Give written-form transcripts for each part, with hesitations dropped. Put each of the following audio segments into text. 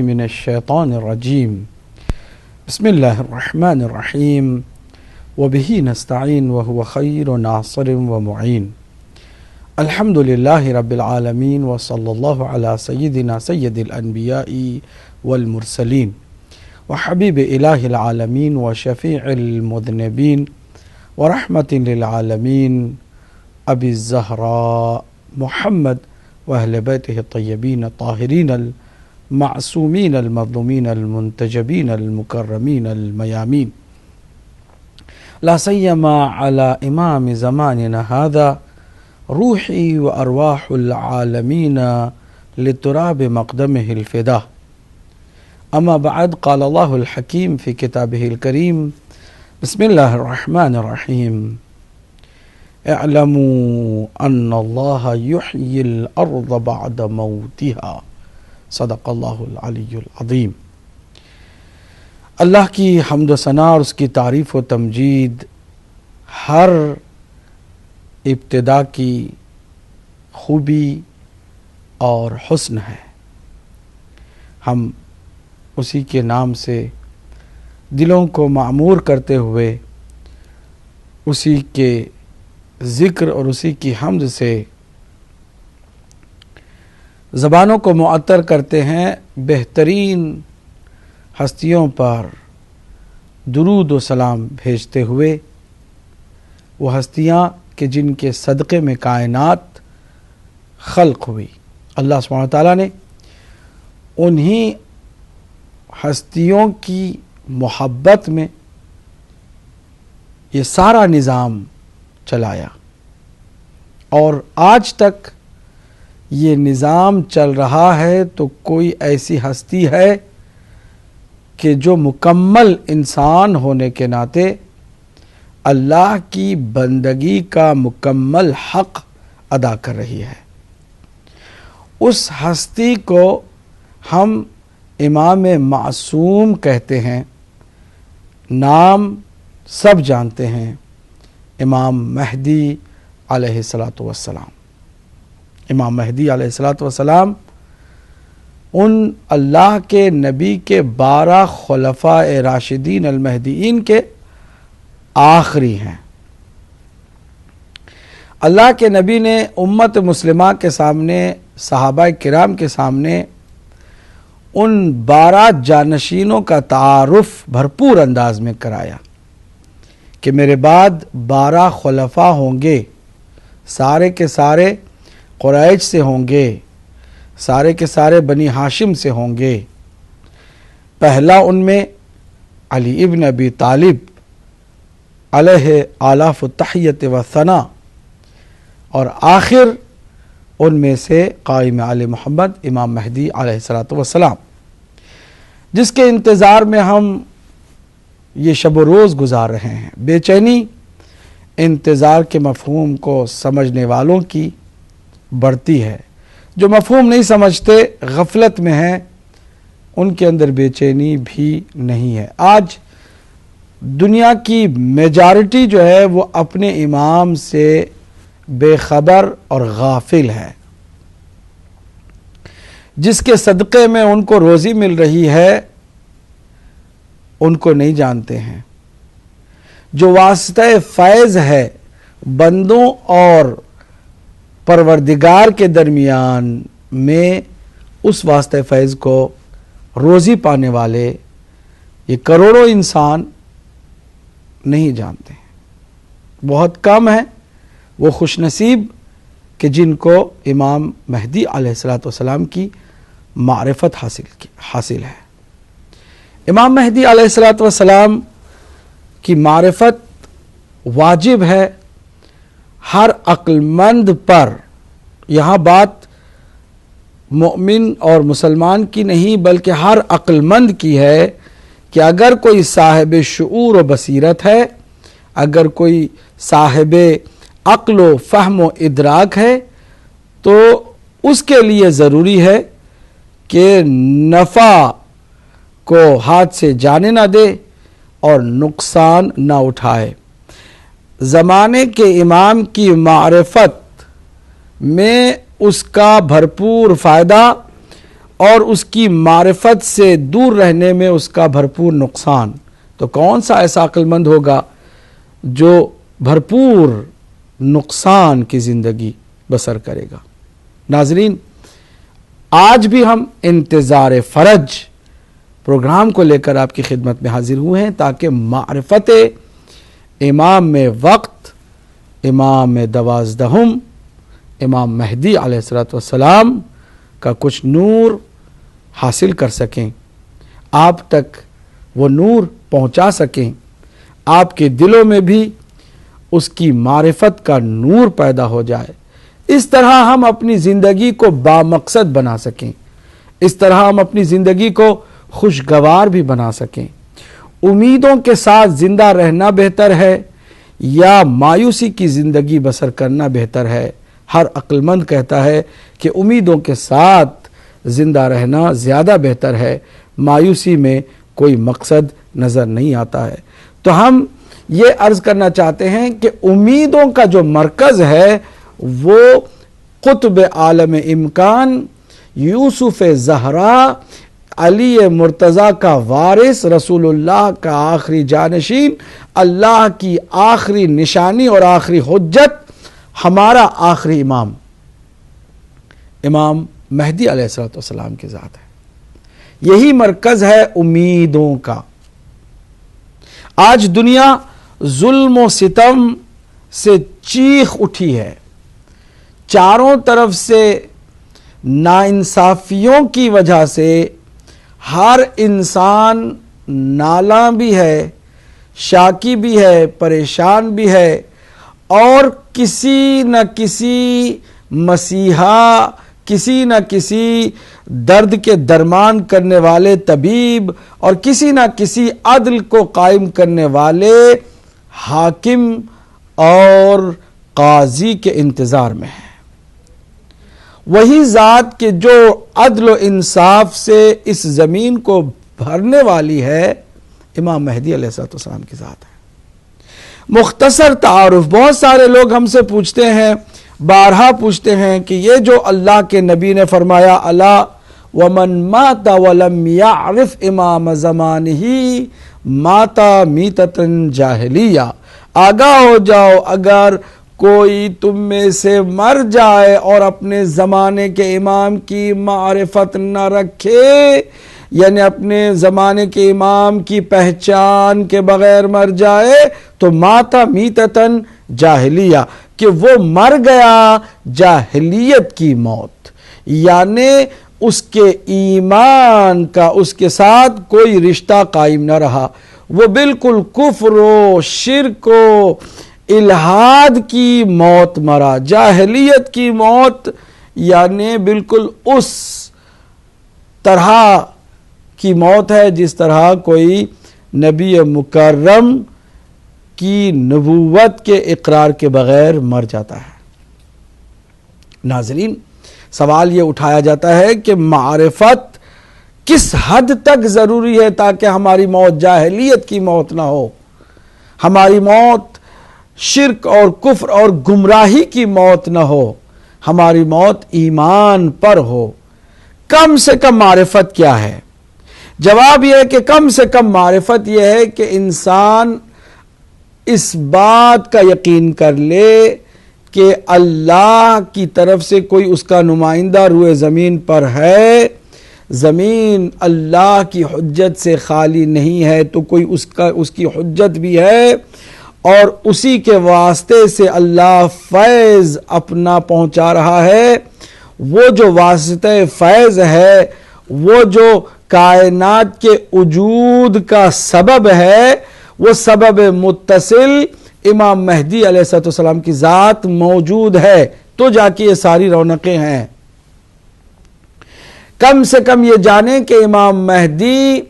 من الشيطان الرجيم بسم الله الرحمن الرحيم وبه نستعين وهو خير ناصر ومعين الحمد لله رب العالمين وصلى الله على سيدنا سيد الأنبياء والمرسلين وحبيب إله العالمين وشفيع المذنبين ورحمة للعالمين أبي الزهراء محمد وأهل بيته الطيبين الطاهرين المعصومين المظلومين المنتجبين المكرمين الميامين لا سيما على إمام زماننا هذا روحي وأرواح العالمين لتراب مقدمه الفداء. أما بعد، قال الله الحكيم في كتابه الكريم بسم الله الرحمن الرحيم اعلموا أن الله يحيي الأرض بعد موتها صدق اللہ العلی العظیم۔ اللہ کی حمد و ثنا اور اس کی تعریف و تمجید ہر ابتدا کی خوبی اور حسن ہے۔ ہم اسی کے نام سے دلوں کو معمور کرتے ہوئے اسی کے ذکر اور اسی کی حمد سے زبانوں کو معطر کرتے ہیں، بہترین ہستیوں پر درود و سلام بھیجتے ہوئے، وہ ہستیاں کہ جن کے صدقے میں کائنات خلق ہوئی۔ اللہ سبحانہ وتعالیٰ نے انہی ہستیوں کی محبت میں یہ سارا نظام چلایا، اور آج تک یہ نظام چل رہا ہے۔ تو کوئی ایسی ہستی ہے کہ جو مکمل انسان ہونے کے ناطے اللہ کی بندگی کا مکمل حق ادا کر رہی ہے۔ اس ہستی کو ہم امام معصوم کہتے ہیں، نام سب جانتے ہیں، امام مہدی علیہ السلام۔ امام مہدی علیہ السلام ان اللہ کے نبی کے 12 خلفاء راشدین المہدیین کے آخری ہیں۔ اللہ کے نبی نے امت مسلمہ کے سامنے، صحابہ کرام کے سامنے ان 12 جانشینوں کا تعارف بھرپور انداز میں کرایا کہ میرے بعد 12 خلفاء ہوں گے، سارے کے سارے قریش سے ہوں گے، سارے کے سارے بنی ہاشم سے ہوں گے۔ پہلا ان میں علی ابن ابی طالب علیہ آلاف التحیت و ثنا، اور آخر ان میں سے قائم آل محمد امام مہدی علیہ السلام، جس کے انتظار میں ہم یہ شب و روز گزار رہے ہیں۔ بے چینی انتظار کے مفہوم کو سمجھنے والوں کی بڑھتی ہے، جو مفہوم نہیں سمجھتے، غفلت میں ہیں، ان کے اندر بے چینی بھی نہیں ہے۔ آج دنیا کی میجارٹی جو ہے وہ اپنے امام سے بے خبر اور غافل ہے۔ جس کے صدقے میں ان کو روزی مل رہی ہے ان کو نہیں جانتے ہیں۔ جو واسطہ فیض ہے بندوں اور پروردگار کے درمیان میں، اس واسطہ فیض کو روزی پانے والے یہ کروڑوں انسان نہیں جانتے ہیں۔ بہت کم ہیں وہ خوش نصیب کہ جن کو امام مہدی علیہ السلام کی معرفت حاصل ہے۔ امام مہدی علیہ السلام کی معرفت واجب ہے ہر عقل مند پر۔ یہاں بات مومن اور مسلمان کی نہیں بلکہ ہر عقل مند کی ہے کہ اگر کوئی صاحب شعور و بصیرت ہے، اگر کوئی صاحب عقل و فہم و ادراک ہے، تو اس کے لیے ضروری ہے کہ نفع کو ہاتھ سے جانے نہ دے اور نقصان نہ اٹھائے۔ زمانے کے امام کی معرفت میں اس کا بھرپور فائدہ اور اس کی معرفت سے دور رہنے میں اس کا بھرپور نقصان. تو کون سا ایسا عقل مند ہوگا جو بھرپور نقصان کی زندگی بسر کرے گا؟ ناظرین، آج بھی ہم انتظار فرج پروگرام کو لے کر آپ کی خدمت میں حاضر ہوئے ہیں تاکہ معرفت امام وقت، امام دوازدہم، امام مہدی علیہ السلام کا کچھ نور حاصل کر سکیں، آپ تک وہ نور پہنچا سکیں، آپ کے دلوں میں بھی اس کی معرفت کا نور پیدا ہو جائے. اس طرح ہم اپنی زندگی کو بامقصد بنا سکیں، اس طرح ہم اپنی زندگی کو خوشگوار بھی بنا سکیں. امیدوں کے ساتھ زندہ رہنا بہتر ہے یا مایوسی کی زندگی بسر کرنا بہتر ہے؟ ہر عقل مند کہتا ہے کہ امیدوں کے ساتھ زندہ رہنا زیادہ بہتر ہے، مایوسی میں کوئی مقصد نظر نہیں آتا ہے. تو ہم یہ عرض کرنا چاہتے ہیں کہ امیدوں کا جو مرکز ہے وہ قطب عالم امکان، یوسف زہرا، علی مرتضیٰ کا وارث، رسول اللہ کا آخری جانشین، اللہ کی آخری نشانی اور آخری حجت، ہمارا آخری امام، امام مہدی علیہ السلام کی ذات ہے. یہی مرکز ہے امیدوں کا. آج دنیا ظلم و ستم سے چیخ اٹھی ہے، چاروں طرف سے ناانصافیوں کی وجہ سے ہر انسان نالاں بھی ہے، شاکی بھی ہے، پریشان بھی ہے، اور کسی نہ کسی مسیحا، کسی نہ کسی درد کے درمان کرنے والے طبیب اور کسی نہ کسی عدل کو قائم کرنے والے حاکم اور قاضی کے انتظار میں ہے. وہی ذات کہ جو عدل و انصاف سے اس زمین کو بھرنے والی ہے، امام مہدی علیہ السلام کی ذات ہے. مختصر تعارف. بہت سارے لوگ ہم سے پوچھتے ہیں، بارہا پوچھتے ہیں کہ یہ جو اللہ کے نبی نے فرمایا الا ومن مات ولم يعرف امام زمانہ مات میتۃ جاہلیہ، آگاہ ہو جاؤ اگر کوئی تم میں سے مر جائے اور اپنے زمانے کے امام کی معرفت نہ رکھے، یعنی اپنے زمانے کے امام کی پہچان کے بغیر مر جائے تو ماتا میتتن جاہلیہ، کہ وہ مر گیا جاہلیت کی موت، یعنی اس کے ایمان کا اس کے ساتھ کوئی رشتہ قائم نہ رہا، وہ بالکل کفر و شرک و الحاد کی موت مرا. جاہلیت کی موت یعنی بالکل اس طرح کی موت ہے جس طرح کوئی نبی مکرم کی نبوت کے اقرار کے بغیر مر جاتا ہے. ناظرین، سوال یہ اٹھایا جاتا ہے کہ معرفت کس حد تک ضروری ہے تاکہ ہماری موت جاہلیت کی موت نہ ہو، ہماری موت شرک اور کفر اور گمراہی کی موت نہ ہو، ہماری موت ایمان پر ہو. کم سے کم معرفت کیا ہے؟ جواب یہ ہے کہ کم سے کم معرفت یہ ہے کہ انسان اس بات کا یقین کر لے کہ اللہ کی طرف سے کوئی اس کا نمائندہ روئے زمین پر ہے، زمین اللہ کی حجت سے خالی نہیں ہے تو کوئی اس کی حجت بھی ہے، اور اسی کے واسطے سے اللہ فیض اپنا پہنچا رہا ہے. وہ جو واسطہ فیض ہے، وہ جو کائنات کے وجود کا سبب ہے، وہ سبب متصل امام مہدی علیہ السلام کی ذات موجود ہے، تو جا کے یہ ساری رونقیں ہیں. کم سے کم یہ جانیں کہ امام مہدی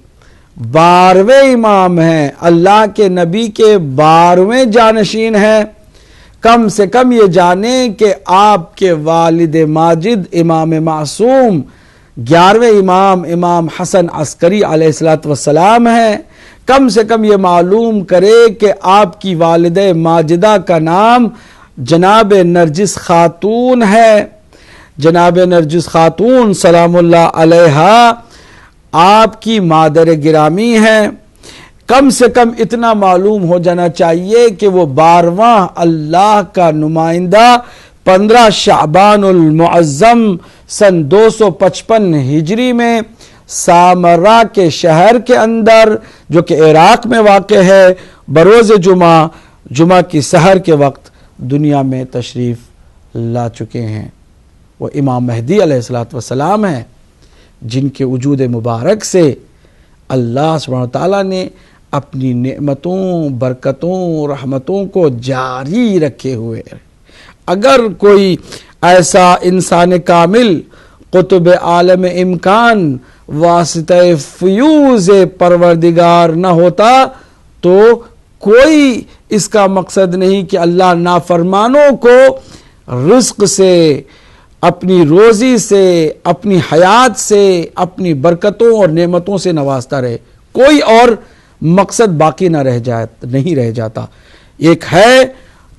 12ویں امام ہیں، اللہ کے نبی کے 12ویں جانشین ہیں. کم سے کم یہ جانیں کہ آپ کے والد ماجد امام معصوم 11ویں امام امام حسن عسکری علیہ السلام ہیں. کم سے کم یہ معلوم کرے کہ آپ کی والدہ ماجدہ کا نام جناب نرجس خاتون ہے. جناب نرجس خاتون سلام اللہ علیہا آپ کی مادر گرامی ہیں. کم سے کم اتنا معلوم ہو جانا چاہیے کہ وہ 12واں اللہ کا نمائندہ 15 شعبان المعظم سن 255 ہجری میں سامرا کے شہر کے اندر جو کہ عراق میں واقع ہے بروز جمعہ کی سحر کے وقت دنیا میں تشریف لا چکے ہیں. وہ امام مہدی علیہ السلام ہیں جن کے وجود مبارک سے اللہ سبحانہ وتعالیٰ نے اپنی نعمتوں برکتوں رحمتوں کو جاری رکھے ہوئے. اگر کوئی ایسا انسان کامل قطب عالم امکان واسطہ فیوز پروردگار نہ ہوتا تو کوئی اس کا مقصد نہیں کہ اللہ نافرمانوں کو رزق سے اپنی روزی سے اپنی حیات سے اپنی برکتوں اور نعمتوں سے نوازتا رہے. کوئی اور مقصد باقی نہیں رہ جاتا. ایک ہے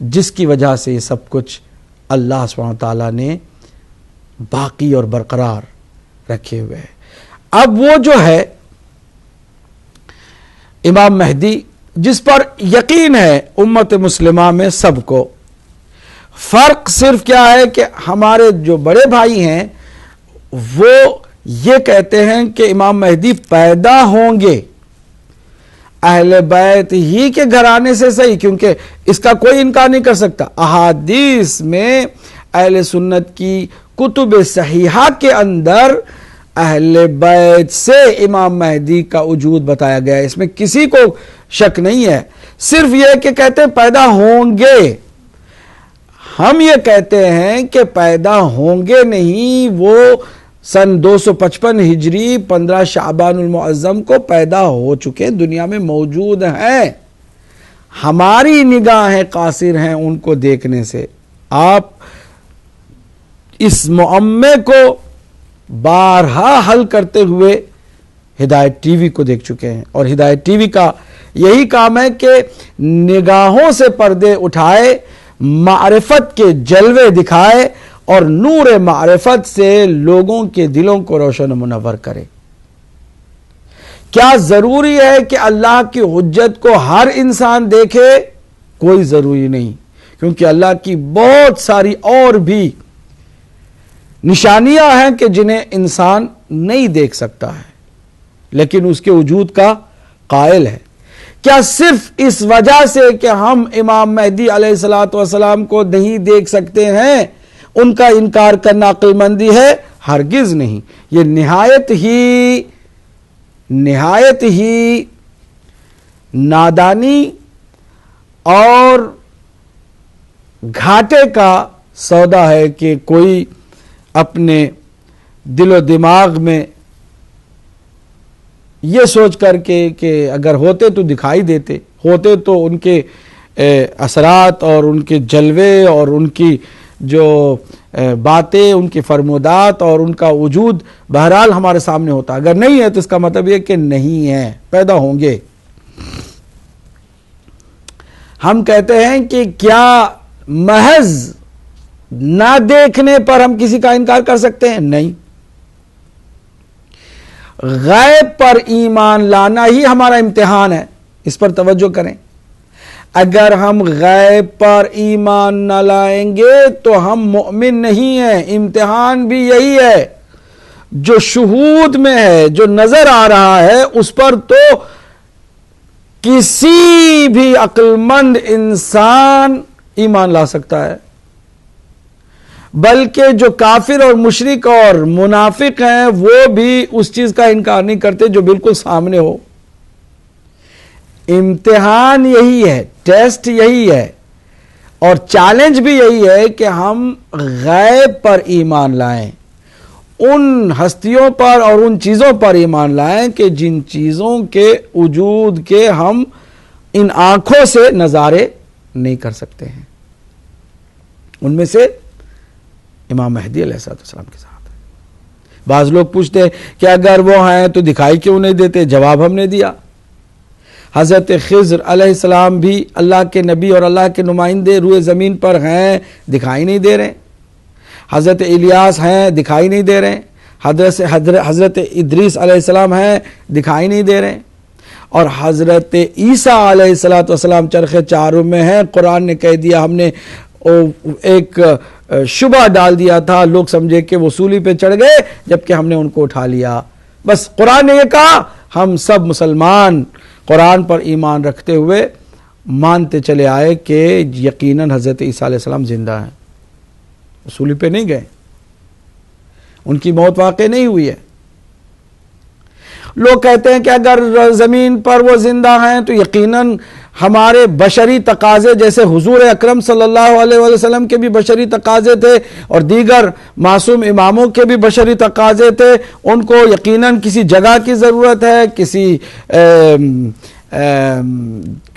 جس کی وجہ سے یہ سب کچھ اللہ سبحانہ تعالیٰ نے باقی اور برقرار رکھے ہوئے ہیں. اب وہ جو ہے امام مہدی جس پر یقین ہے امت مسلمہ میں سب کو، فرق صرف کیا ہے کہ ہمارے جو بڑے بھائی ہیں وہ یہ کہتے ہیں کہ امام مہدی پیدا ہوں گے اہل بیت ہی کے گھرانے سے صحیح، کیونکہ اس کا کوئی انکار نہیں کر سکتا. احادیث میں اہل سنت کی کتب صحیحہ کے اندر اہل بیت سے امام مہدی کا وجود بتایا گیا ہے، اس میں کسی کو شک نہیں ہے. صرف یہ کہ کہتے ہیں پیدا ہوں گے، ہم یہ کہتے ہیں کہ پیدا ہوں گے نہیں، وہ سن 255 ہجری 15 شعبان المعظم کو پیدا ہو چکے، دنیا میں موجود ہیں. ہماری نگاہیں قاصر ہیں ان کو دیکھنے سے. آپ اس معمے کو بارہا حل کرتے ہوئے ہدایت ٹی وی کو دیکھ چکے ہیں، اور ہدایت ٹی وی کا یہی کام ہے کہ نگاہوں سے پردے اٹھائے، معرفت کے جلوے دکھائے اور نور معرفت سے لوگوں کے دلوں کو روشن و منور کرے. کیا ضروری ہے کہ اللہ کی حجت کو ہر انسان دیکھے؟ کوئی ضروری نہیں، کیونکہ اللہ کی بہت ساری اور بھی نشانیاں ہیں کہ جنہیں انسان نہیں دیکھ سکتا ہے لیکن اس کے وجود کا قائل ہے. کیا صرف اس وجہ سے کہ ہم امام مہدی علیہ السلام کو نہیں دیکھ سکتے ہیں ان کا انکار کرنا عقل مندی ہے؟ ہرگز نہیں. یہ نہایت ہی نادانی اور گھاٹے کا سودا ہے کہ کوئی اپنے دل و دماغ میں یہ سوچ کر کے کہ اگر ہوتے تو دکھائی دیتے، ہوتے تو ان کے اثرات اور ان کے جلوے اور ان کی جو باتیں، ان کی فرمودات اور ان کا وجود بہرحال ہمارے سامنے ہوتا. اگر نہیں ہے تو اس کا مطلب یہ کہ نہیں ہے، پیدا ہوں گے. ہم کہتے ہیں کہ کیا محض نہ دیکھنے پر ہم کسی کا انکار کر سکتے ہیں؟ نہیں. غیب پر ایمان لانا ہی ہمارا امتحان ہے، اس پر توجہ کریں. اگر ہم غیب پر ایمان نہ لائیں گے تو ہم مومن نہیں ہیں. امتحان بھی یہی ہے، جو شہود میں ہے، جو نظر آ رہا ہے اس پر تو کسی بھی عقل مند انسان ایمان لا سکتا ہے، بلکہ جو کافر اور مشرک اور منافق ہیں وہ بھی اس چیز کا انکار نہیں کرتے جو بالکل سامنے ہو. امتحان یہی ہے، ٹیسٹ یہی ہے، اور چیلنج بھی یہی ہے کہ ہم غیب پر ایمان لائیں، ان ہستیوں پر اور ان چیزوں پر ایمان لائیں کہ جن چیزوں کے وجود کے ہم ان آنکھوں سے نظارے نہیں کر سکتے ہیں. ان میں سے امام مہدی علیہ السلام کے ساتھ ہے. بعض لوگ پوچھتے ہیں کہ اگر وہ ہیں تو دکھائی کیوں نہیں دیتے؟ جواب ہم نے دیا. حضرت خضر علیہ السلام بھی اللہ کے نبی اور اللہ کے نمائندے روئے زمین پر ہیں، دکھائی نہیں دے رہے. حضرت الیاس ہیں دکھائی نہیں دے رہے، حضرت ادریس علیہ السلام ہیں دکھائی نہیں دے رہے، اور حضرت عیسیٰ علیہ السلام چرخ چاروں میں ہیں۔ قرآن نے کہہ دیا، ہم نے ایک شبہ ڈال دیا تھا، لوگ سمجھے کہ وہ سولی پہ چڑھ گئے جبکہ ہم نے ان کو اٹھا لیا۔ بس قرآن نے یہ کہا، ہم سب مسلمان قرآن پر ایمان رکھتے ہوئے مانتے چلے آئے کہ یقیناً حضرت عیسیٰ علیہ السلام زندہ ہیں، سولی پہ نہیں گئے، ان کی موت واقع نہیں ہوئی ہے۔ لوگ کہتے ہیں کہ اگر زمین پر وہ زندہ ہیں تو یقیناً ہمارے بشری تقاضے، جیسے حضور اکرم صلی اللہ علیہ وسلم کے بھی بشری تقاضے تھے اور دیگر معصوم اماموں کے بھی بشری تقاضے تھے، ان کو یقیناً کسی جگہ کی ضرورت ہے، کسی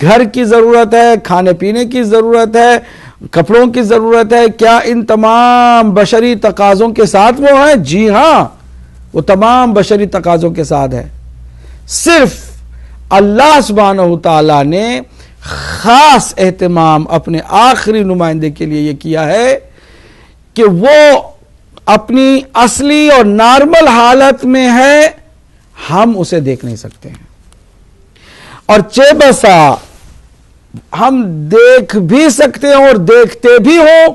گھر کی ضرورت ہے، کھانے پینے کی ضرورت ہے، کپڑوں کی ضرورت ہے۔ کیا ان تمام بشری تقاضوں کے ساتھ وہ ہیں؟ جی ہاں، وہ تمام بشری تقاضوں کے ساتھ ہے۔ صرف اللہ سبحانہ وتعالی نے خاص اہتمام اپنے آخری نمائندے کے لیے یہ کیا ہے کہ وہ اپنی اصلی اور نارمل حالت میں ہے، ہم اسے دیکھ نہیں سکتے ہیں، اور چہ بسا ہم دیکھ بھی سکتے ہیں اور دیکھتے بھی ہوں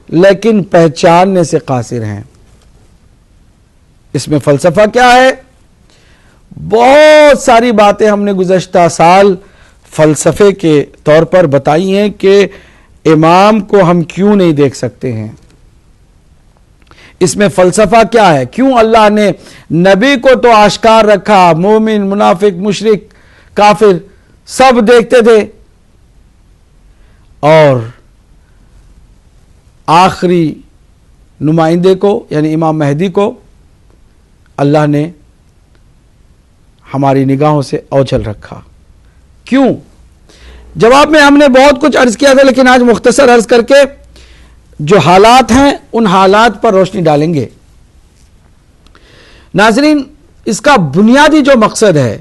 لیکن پہچاننے سے قاصر ہیں۔ اس میں فلسفہ کیا ہے؟ بہت ساری باتیں ہم نے گزشتہ سال فلسفے کے طور پر بتائی ہیں کہ امام کو ہم کیوں نہیں دیکھ سکتے ہیں۔ اس میں فلسفہ کیا ہے؟ کیوں اللہ نے نبی کو تو آشکار رکھا، مومن، منافق، مشرک، کافر سب دیکھتے تھے، اور آخری نمائندے کو یعنی امام مہدی کو اللہ نے ہماری نگاہوں سے اوجھل رکھا؟ کیوں؟ جواب میں ہم نے بہت کچھ عرض کیا تھا، لیکن آج مختصر عرض کر کے جو حالات ہیں ان حالات پر روشنی ڈالیں گے۔ ناظرین، اس کا بنیادی جو مقصد ہے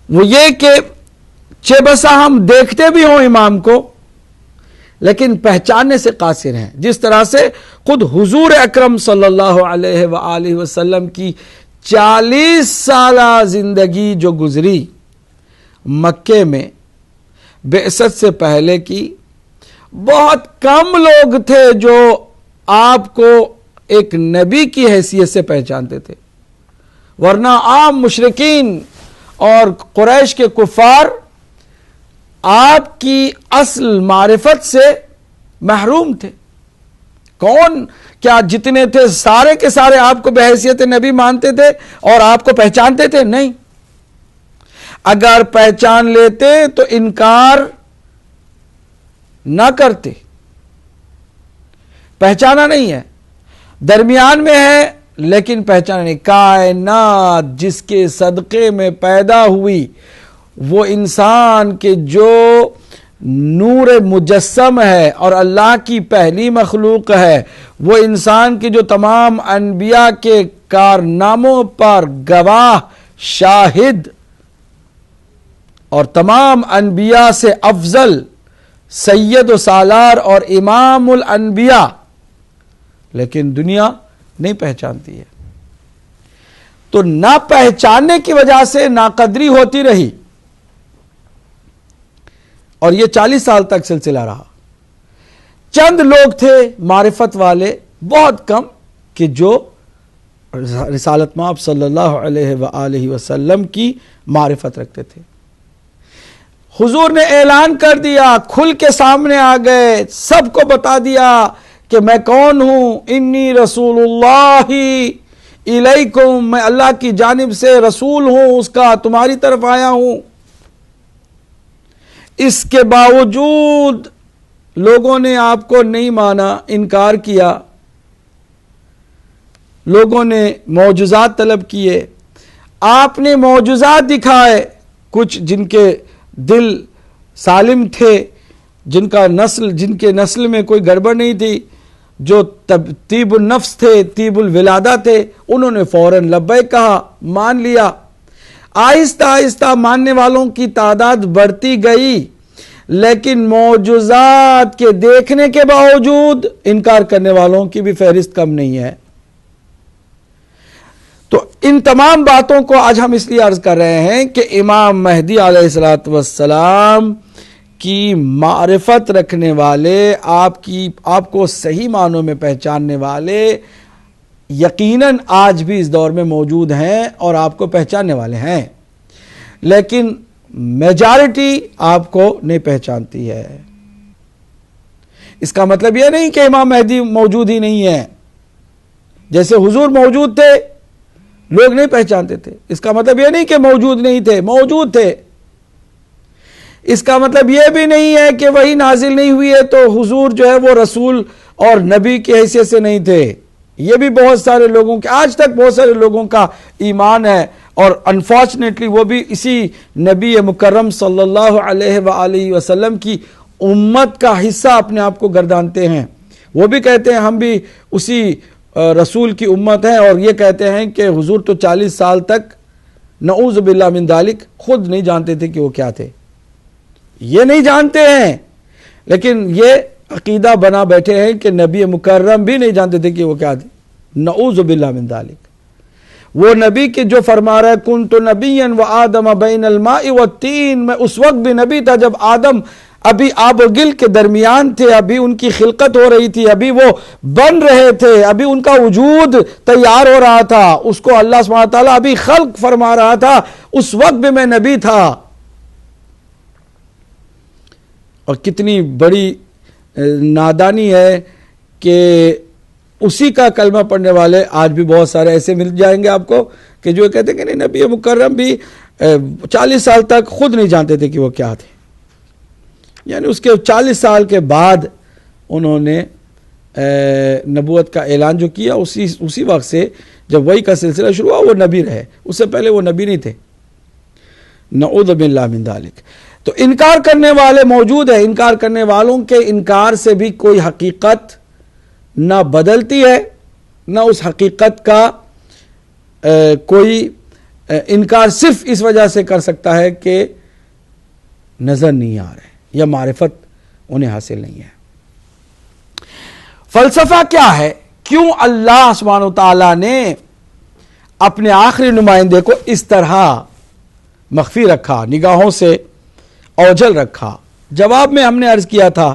وہ یہ کہ چہ بسا ہم دیکھتے بھی ہوں امام کو لیکن پہچاننے سے قاصر ہیں۔ جس طرح سے خود حضور اکرم صلی اللہ علیہ وآلہ وسلم کی 40 سالہ زندگی جو گزری مکے میں بعثت سے پہلے کی، بہت کم لوگ تھے جو آپ کو ایک نبی کی حیثیت سے پہچانتے تھے، ورنہ عام مشرکین اور قریش کے کفار آپ کی اصل معرفت سے محروم تھے۔ کون کیا جتنے تھے سارے کے سارے آپ کو بحیثیت نبی مانتے تھے اور آپ کو پہچانتے تھے؟ نہیں، اگر پہچان لیتے تو انکار نہ کرتے۔ پہچانا نہیں ہے، درمیان میں ہے لیکن پہچانا نہیں۔ کائنات جس کے صدقے میں پیدا ہوئی، وہ انسان کے جو نور مجسم ہے اور اللہ کی پہلی مخلوق ہے، وہ انسان کے جو تمام انبیاء کے کارناموں پر گواہ، شاہد اور تمام انبیاء سے افضل سید و سالار اور امام الانبیاء، لیکن دنیا نہیں پہچانتی ہے۔ تو نہ پہچاننے کی وجہ سے ناقدری ہوتی رہی، اور یہ 40 سال تک سلسلہ رہا۔ چند لوگ تھے معرفت والے، بہت کم، کہ جو رسالت مآب صلی اللہ علیہ وآلہ وسلم کی معرفت رکھتے تھے۔ حضور نے اعلان کر دیا، کھل کے سامنے آ گئے، سب کو بتا دیا کہ میں کون ہوں، انی رسول اللہ الیکم، میں اللہ کی جانب سے رسول ہوں، اس کا تمہاری طرف آیا ہوں۔ اس کے باوجود لوگوں نے آپ کو نہیں مانا، انکار کیا، لوگوں نے معجزات طلب کیے، آپ نے معجزات دکھائے، کچھ جن کے دل سالم تھے، جن کے نسل میں کوئی گڑبڑ نہیں تھی، جو طیب النفس تھے، طیب الولادہ تھے، انہوں نے فوراً لبیک کہا، مان لیا۔ آہستہ آہستہ ماننے والوں کی تعداد بڑھتی گئی، لیکن معجزات کے دیکھنے کے باوجود انکار کرنے والوں کی بھی فہرست کم نہیں ہے۔ تو ان تمام باتوں کو آج ہم اس لیے عرض کر رہے ہیں کہ امام مہدی علیہ السلام کی معرفت رکھنے والے، آپ کو صحیح معنوں میں پہچاننے والے یقیناً آج بھی اس دور میں موجود ہیں اور آپ کو پہچاننے والے ہیں، لیکن میجارٹی آپ کو نہیں پہچانتی ہے۔ اس کا مطلب یہ نہیں کہ امام مہدی موجود ہی نہیں ہے، جیسے حضور موجود تھے لوگ نہیں پہچانتے تھے، اس کا مطلب یہ نہیں کہ موجود نہیں تھے، موجود تھے۔ اس کا مطلب یہ بھی نہیں ہے کہ وہی نازل نہیں ہوئی ہے تو حضور جو ہے وہ رسول اور نبی کی حیثیت سے نہیں تھے۔ یہ بھی بہت سارے لوگوں کے، آج تک بہت سارے لوگوں کا ایمان ہے، اور انفارچونیٹلی وہ بھی اسی نبی مکرم صلی اللہ علیہ وآلہ وسلم کی امت کا حصہ اپنے آپ کو گردانتے ہیں۔ وہ بھی کہتے ہیں ہم بھی اسی رسول کی امت ہیں، اور یہ کہتے ہیں کہ حضور تو 40 سال تک نعوذ باللہ من ذالک خود نہیں جانتے تھے کہ وہ کیا تھے۔ یہ نہیں جانتے ہیں، لیکن یہ عقیدہ بنا بیٹھے ہیں کہ نبی مکرم بھی نہیں جانتے تھے کہ وہ کیا تھے، نعوذ باللہ من ذالک۔ وہ نبی کے جو فرما رہا ہے کنت نبیا وآدم بین الماء والتین، میں اس وقت بھی نبی تھا جب آدم ابھی آب و گل کے درمیان تھے، ابھی ان کی خلقت ہو رہی تھی، ابھی وہ بن رہے تھے، ابھی ان کا وجود تیار ہو رہا تھا، اس کو اللہ سبحانہ تعالیٰ ابھی خلق فرما رہا تھا، اس وقت بھی میں نبی تھا۔ اور کتنی بڑی نادانی ہے کہ اسی کا کلمہ پڑھنے والے آج بھی بہت سارے ایسے مل جائیں گے آپ کو کہ جو کہتے ہیں کہ نہیں، نبی مکرم بھی 40 سال تک خود نہیں جانتے تھے کہ وہ کیا تھے، یعنی اس کے 40 سال کے بعد انہوں نے نبوت کا اعلان جو کیا، اسی وقت سے جب وحی کا سلسلہ شروع ہوا وہ نبی رہے، اس سے پہلے وہ نبی نہیں تھے، نعوذ باللہ من ذالک۔ تو انکار کرنے والے موجود ہیں، انکار کرنے والوں کے انکار سے بھی کوئی حقیقت نہ بدلتی ہے، نہ اس حقیقت کا کوئی انکار صرف اس وجہ سے کر سکتا ہے کہ نظر نہیں آ رہے یا معرفت انہیں حاصل نہیں ہے۔ فلسفہ کیا ہے؟ کیوں اللہ سبحانہ وتعالی نے اپنے آخری نمائندے کو اس طرح مخفی رکھا، نگاہوں سے اوجھل رکھا؟ جواب میں ہم نے عرض کیا تھا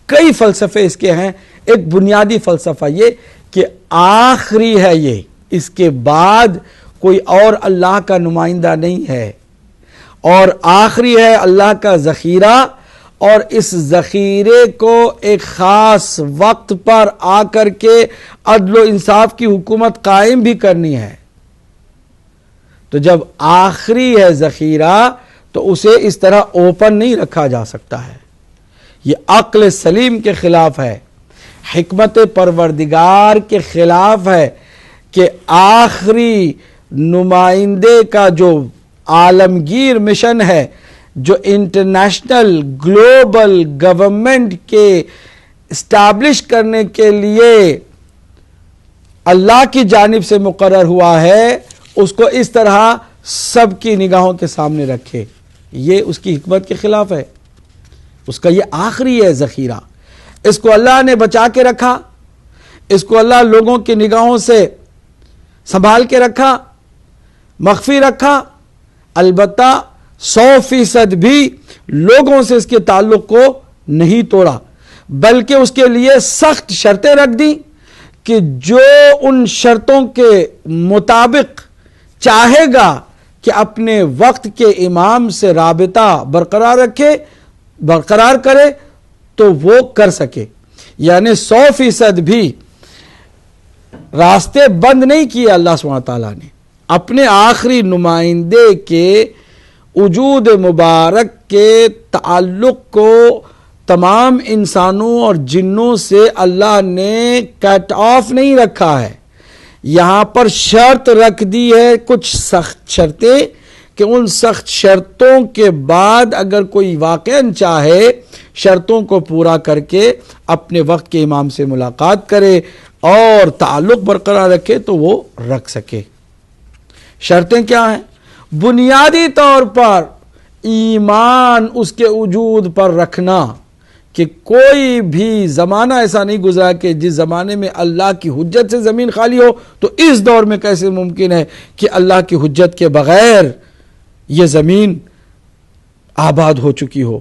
کئی فلسفے اس کے ہیں۔ ایک بنیادی فلسفہ یہ کہ آخری ہے، یہ اس کے بعد کوئی اور اللہ کا نمائندہ نہیں ہے، اور آخری ہے اللہ کا ذخیرہ، اور اس ذخیرے کو ایک خاص وقت پر آ کر کے عدل و انصاف کی حکومت قائم بھی کرنی ہے۔ تو جب آخری ہے ذخیرہ تو اسے اس طرح اوپن نہیں رکھا جا سکتا ہے، یہ عقل سلیم کے خلاف ہے، حکمت پروردگار کے خلاف ہے کہ آخری نمائندے کا جو عالمگیر مشن ہے، جو انٹرنیشنل گلوبل گورنمنٹ کے اسٹیبلش کرنے کے لیے اللہ کی جانب سے مقرر ہوا ہے، اس کو اس طرح سب کی نگاہوں کے سامنے رکھے، یہ اس کی حکمت کے خلاف ہے۔ اس کا یہ آخری ہے ذخیرہ، اس کو اللہ نے بچا کے رکھا، اس کو اللہ لوگوں کی نگاہوں سے سنبھال کے رکھا، مخفی رکھا، البتہ 100% بھی لوگوں سے اس کے تعلق کو نہیں توڑا، بلکہ اس کے لیے سخت شرطیں رکھ دی کہ جو ان شرطوں کے مطابق چاہے گا کہ اپنے وقت کے امام سے رابطہ برقرار کرے تو وہ کر سکے، یعنی 100% بھی راستے بند نہیں کیے اللہ سبحانہ تعالیٰ نے۔ اپنے آخری نمائندے کے وجود مبارک کے تعلق کو تمام انسانوں اور جنوں سے اللہ نے کٹ آف نہیں رکھا ہے، یہاں پر شرط رکھ دی ہے، کچھ سخت شرطیں، کہ ان سخت شرطوں کے بعد اگر کوئی واقعاً چاہے شرطوں کو پورا کر کے اپنے وقت کے امام سے ملاقات کرے اور تعلق برقرار رکھے تو وہ رکھ سکے۔ شرطیں کیا ہیں؟ بنیادی طور پر ایمان اس کے وجود پر رکھنا کہ کوئی بھی زمانہ ایسا نہیں گزرا کہ جس زمانے میں اللہ کی حجت سے زمین خالی ہو، تو اس دور میں کیسے ممکن ہے کہ اللہ کی حجت کے بغیر یہ زمین آباد ہو چکی ہو؟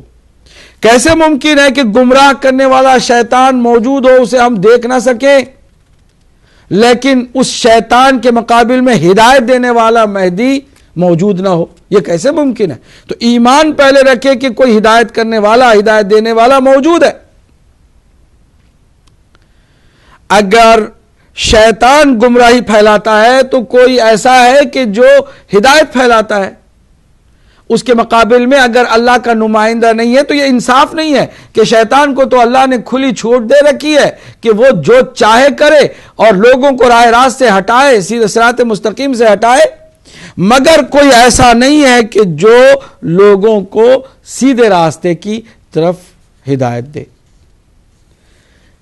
کیسے ممکن ہے کہ گمراہ کرنے والا شیطان موجود ہو، اسے ہم دیکھ نہ سکیں، لیکن اس شیطان کے مقابل میں ہدایت دینے والا مہدی موجود نہ ہو؟ یہ کیسے ممکن ہے؟ تو ایمان پہلے رکھے کہ کوئی ہدایت کرنے والا، ہدایت دینے والا موجود ہے۔ اگر شیطان گمراہی پھیلاتا ہے تو کوئی ایسا ہے کہ جو ہدایت پھیلاتا ہے، اس کے مقابل میں اگر اللہ کا نمائندہ نہیں ہے تو یہ انصاف نہیں ہے کہ شیطان کو تو اللہ نے کھلی چھوٹ دے رکھی ہے کہ وہ جو چاہے کرے اور لوگوں کو راہ راست سے ہٹائے، سیدھے صراط مستقیم سے ہٹائے، مگر کوئی ایسا نہیں ہے کہ جو لوگوں کو سیدھے راستے کی طرف ہدایت دے۔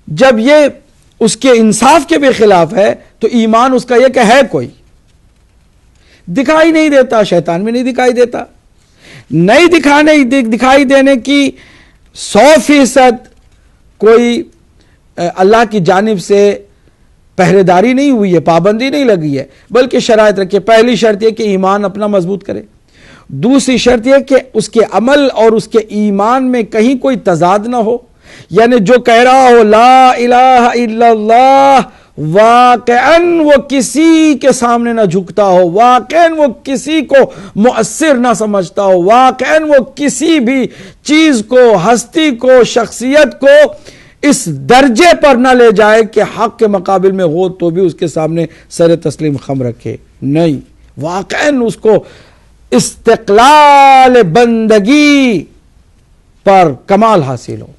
جب یہ اس کے انصاف کے بھی خلاف ہے تو ایمان اس کا یہ کہ ہے کوئی دکھائی نہیں دیتا، شیطان بھی نہیں دکھائی دیتا، نہیں دکھائی دینے کی 100% کوئی اللہ کی جانب سے پہرے داری نہیں ہوئی ہے، پابندی نہیں لگی ہے، بلکہ شرائط رکھے۔ پہلی شرط یہ کہ ایمان اپنا مضبوط کرے، دوسری شرط یہ کہ اس کے عمل اور اس کے ایمان میں کہیں کوئی تضاد نہ ہو، یعنی جو کہہ رہا ہو لا الہ الا اللہ، واقعاً وہ کسی کے سامنے نہ جھکتا ہو، واقعاً وہ کسی کو مؤثر نہ سمجھتا ہو، واقعاً وہ کسی بھی چیز کو، ہستی کو، شخصیت کو اس درجے پر نہ لے جائے کہ حق کے مقابل میں ہو تو بھی اس کے سامنے سر تسلیم خم رکھے، نہیں، واقعاً اس کو استقلال بندگی پر کمال حاصل ہو،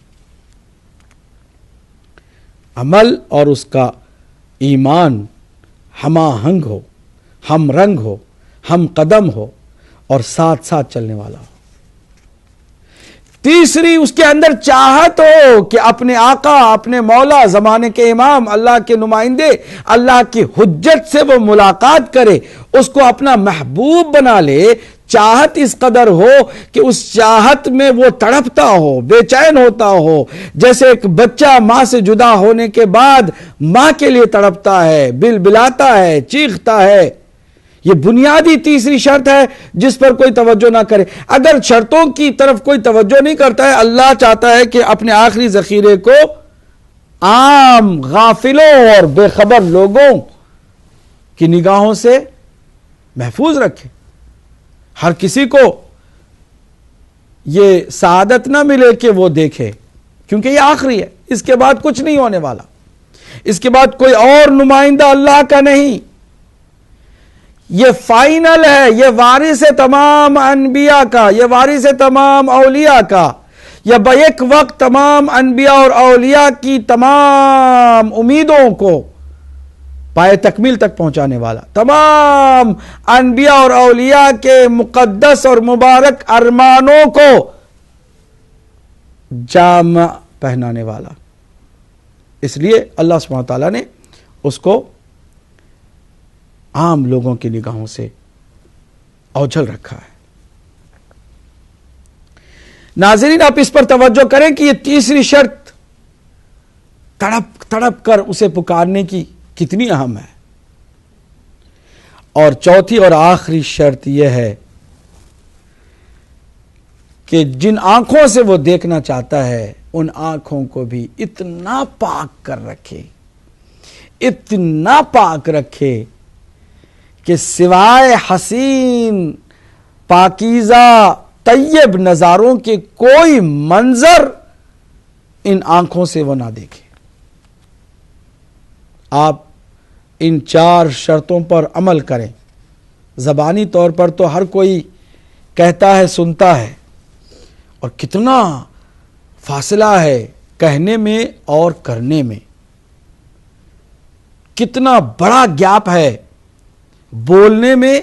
عمل اور اس کا ایمان ہم آہنگ ہو، ہم رنگ ہو، ہم قدم ہو اور ساتھ ساتھ چلنے والا ہو۔ تیسری، اس کے اندر چاہت ہو کہ اپنے آقا، اپنے مولا، زمانے کے امام، اللہ کے نمائندے، اللہ کی حجت سے وہ ملاقات کرے، اس کو اپنا محبوب بنا لے، چاہت اس قدر ہو کہ اس چاہت میں وہ تڑپتا ہو، بے چین ہوتا ہو، جیسے ایک بچہ ماں سے جدا ہونے کے بعد ماں کے لیے تڑپتا ہے، بلبلاتا ہے، چیختا ہے۔ یہ بنیادی تیسری شرط ہے جس پر کوئی توجہ نہ کرے۔ اگر شرطوں کی طرف کوئی توجہ نہیں کرتا ہے، اللہ چاہتا ہے کہ اپنے آخری ذخیرے کو عام غافلوں اور بے خبر لوگوں کی نگاہوں سے محفوظ رکھے، ہر کسی کو یہ سعادت نہ ملے کہ وہ دیکھے، کیونکہ یہ آخری ہے، اس کے بعد کچھ نہیں ہونے والا، اس کے بعد کوئی اور نمائندہ اللہ کا نہیں، یہ فائنل ہے، یہ وارث ہے تمام انبیاء کا، یہ وارث ہے تمام اولیاء کا، یہ بیک وقت تمام انبیاء اور اولیاء کی تمام امیدوں کو پائے تکمیل تک پہنچانے والا، تمام انبیاء اور اولیاء کے مقدس اور مبارک ارمانوں کو جامع پہنانے والا۔ اس لیے اللہ سبحانہ تعالیٰ نے اس کو عام لوگوں کی نگاہوں سے اوجھل رکھا ہے۔ ناظرین، آپ اس پر توجہ کریں کہ یہ تیسری شرط تڑپ تڑپ کر اسے پکارنے کی کتنی اہم ہے، اور چوتھی اور آخری شرط یہ ہے کہ جن آنکھوں سے وہ دیکھنا چاہتا ہے ان آنکھوں کو بھی اتنا پاک کر رکھے، اتنا پاک رکھے کہ سوائے حسین پاکیزہ طیب نظاروں کے کوئی منظر ان آنکھوں سے وہ نہ دیکھے۔ آپ ان 4 شرطوں پر عمل کریں۔ زبانی طور پر تو ہر کوئی کہتا ہے، سنتا ہے، اور کتنا فاصلہ ہے کہنے میں اور کرنے میں، کتنا بڑا گیپ ہے بولنے میں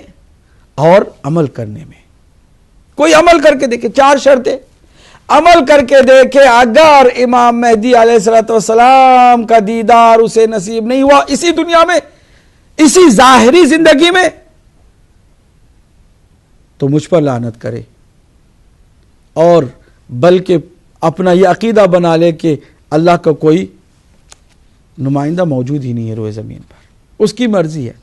اور عمل کرنے میں۔ کوئی عمل کر کے دیکھے، 4 شرطیں عمل کر کے دیکھے، اگر امام مہدی علیہ السلام کا دیدار اسے نصیب نہیں ہوا اسی دنیا میں، اسی ظاہری زندگی میں، تو مجھ پر لعنت کرے، اور بلکہ اپنا یہ عقیدہ بنا لے کہ اللہ کا کوئی نمائندہ موجود ہی نہیں ہے روئے زمین پر، اس کی مرضی ہے،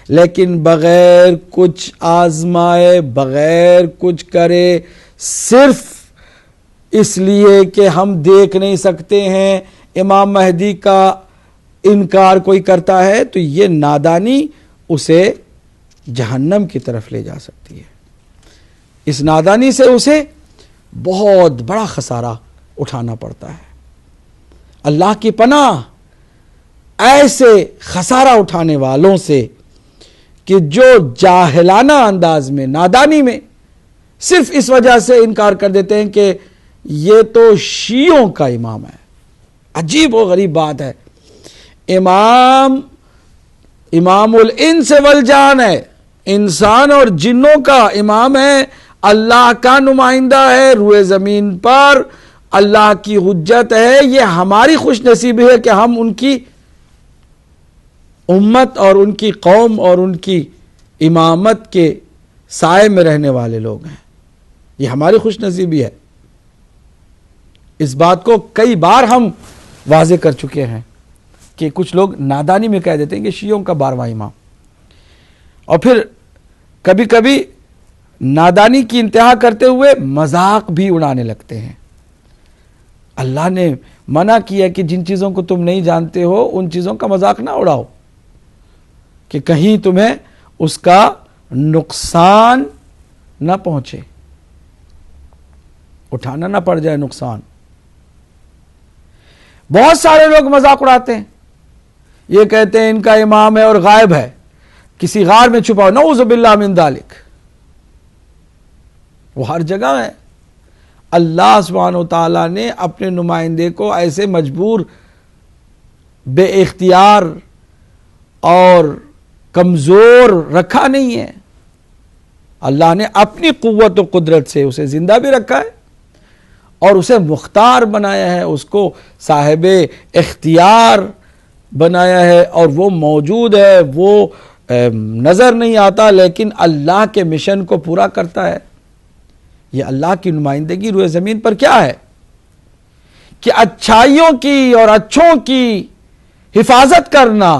لیکن بغیر کچھ آزمائے، بغیر کچھ کرے، صرف اس لیے کہ ہم دیکھ نہیں سکتے ہیں امام مہدی کا انکار کوئی کرتا ہے، تو یہ نادانی اسے جہنم کی طرف لے جا سکتی ہے۔ اس نادانی سے اسے بہت بڑا خسارہ اٹھانا پڑتا ہے۔ اللہ کی پناہ ایسے خسارہ اٹھانے والوں سے کہ جو جاہلانہ انداز میں، نادانی میں صرف اس وجہ سے انکار کر دیتے ہیں کہ یہ تو شیعوں کا امام ہے۔ عجیب و غریب بات ہے، امام الانس والجان ہے، انسان اور جنوں کا امام ہے، اللہ کا نمائندہ ہے روئے زمین پر، اللہ کی حجت ہے۔ یہ ہماری خوش نصیبی ہے کہ ہم ان کی امت اور ان کی قوم اور ان کی امامت کے سائے میں رہنے والے لوگ ہیں، یہ ہماری خوش نصیبی ہے۔ اس بات کو کئی بار ہم واضح کر چکے ہیں کہ کچھ لوگ نادانی میں کہہ دیتے ہیں کہ شیعوں کا 12واں امام، اور پھر کبھی کبھی نادانی کی انتہا کرتے ہوئے مذاق بھی اڑانے لگتے ہیں۔ اللہ نے منع کیا کہ جن چیزوں کو تم نہیں جانتے ہو ان چیزوں کا مذاق نہ اڑاؤ، کہ کہیں تمہیں اس کا نقصان نہ پہنچے، اٹھانا نہ پڑ جائے نقصان۔ بہت سارے لوگ مذاق اڑاتے ہیں، یہ کہتے ہیں ان کا امام ہے اور غائب ہے، کسی غار میں چھپا ہو، نعوذ باللہ من ذالک۔ وہ ہر جگہ ہے۔ اللہ سبحانہ و تعالیٰ نے اپنے نمائندے کو ایسے مجبور، بے اختیار اور کمزور رکھا نہیں ہے۔ اللہ نے اپنی قوت و قدرت سے اسے زندہ بھی رکھا ہے اور اسے مختار بنایا ہے، اس کو صاحب اختیار بنایا ہے، اور وہ موجود ہے، وہ نظر نہیں آتا لیکن اللہ کے مشن کو پورا کرتا ہے۔ یہ اللہ کی نمائندگی روئے زمین پر کیا ہے کہ اچھائیوں کی اور اچھوں کی حفاظت کرنا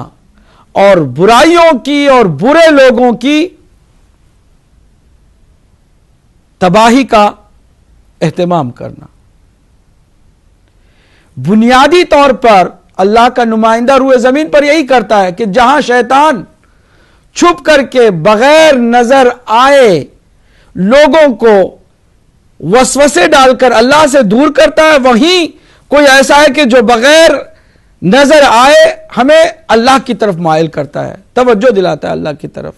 اور برائیوں کی اور برے لوگوں کی تباہی کا اہتمام کرنا۔ بنیادی طور پر اللہ کا نمائندہ روئے زمین پر یہی کرتا ہے کہ جہاں شیطان چھپ کر کے بغیر نظر آئے لوگوں کو وسوسے ڈال کر اللہ سے دور کرتا ہے، وہیں کوئی ایسا ہے کہ جو بغیر نظر آئے ہمیں اللہ کی طرف مائل کرتا ہے، توجہ دلاتا ہے اللہ کی طرف۔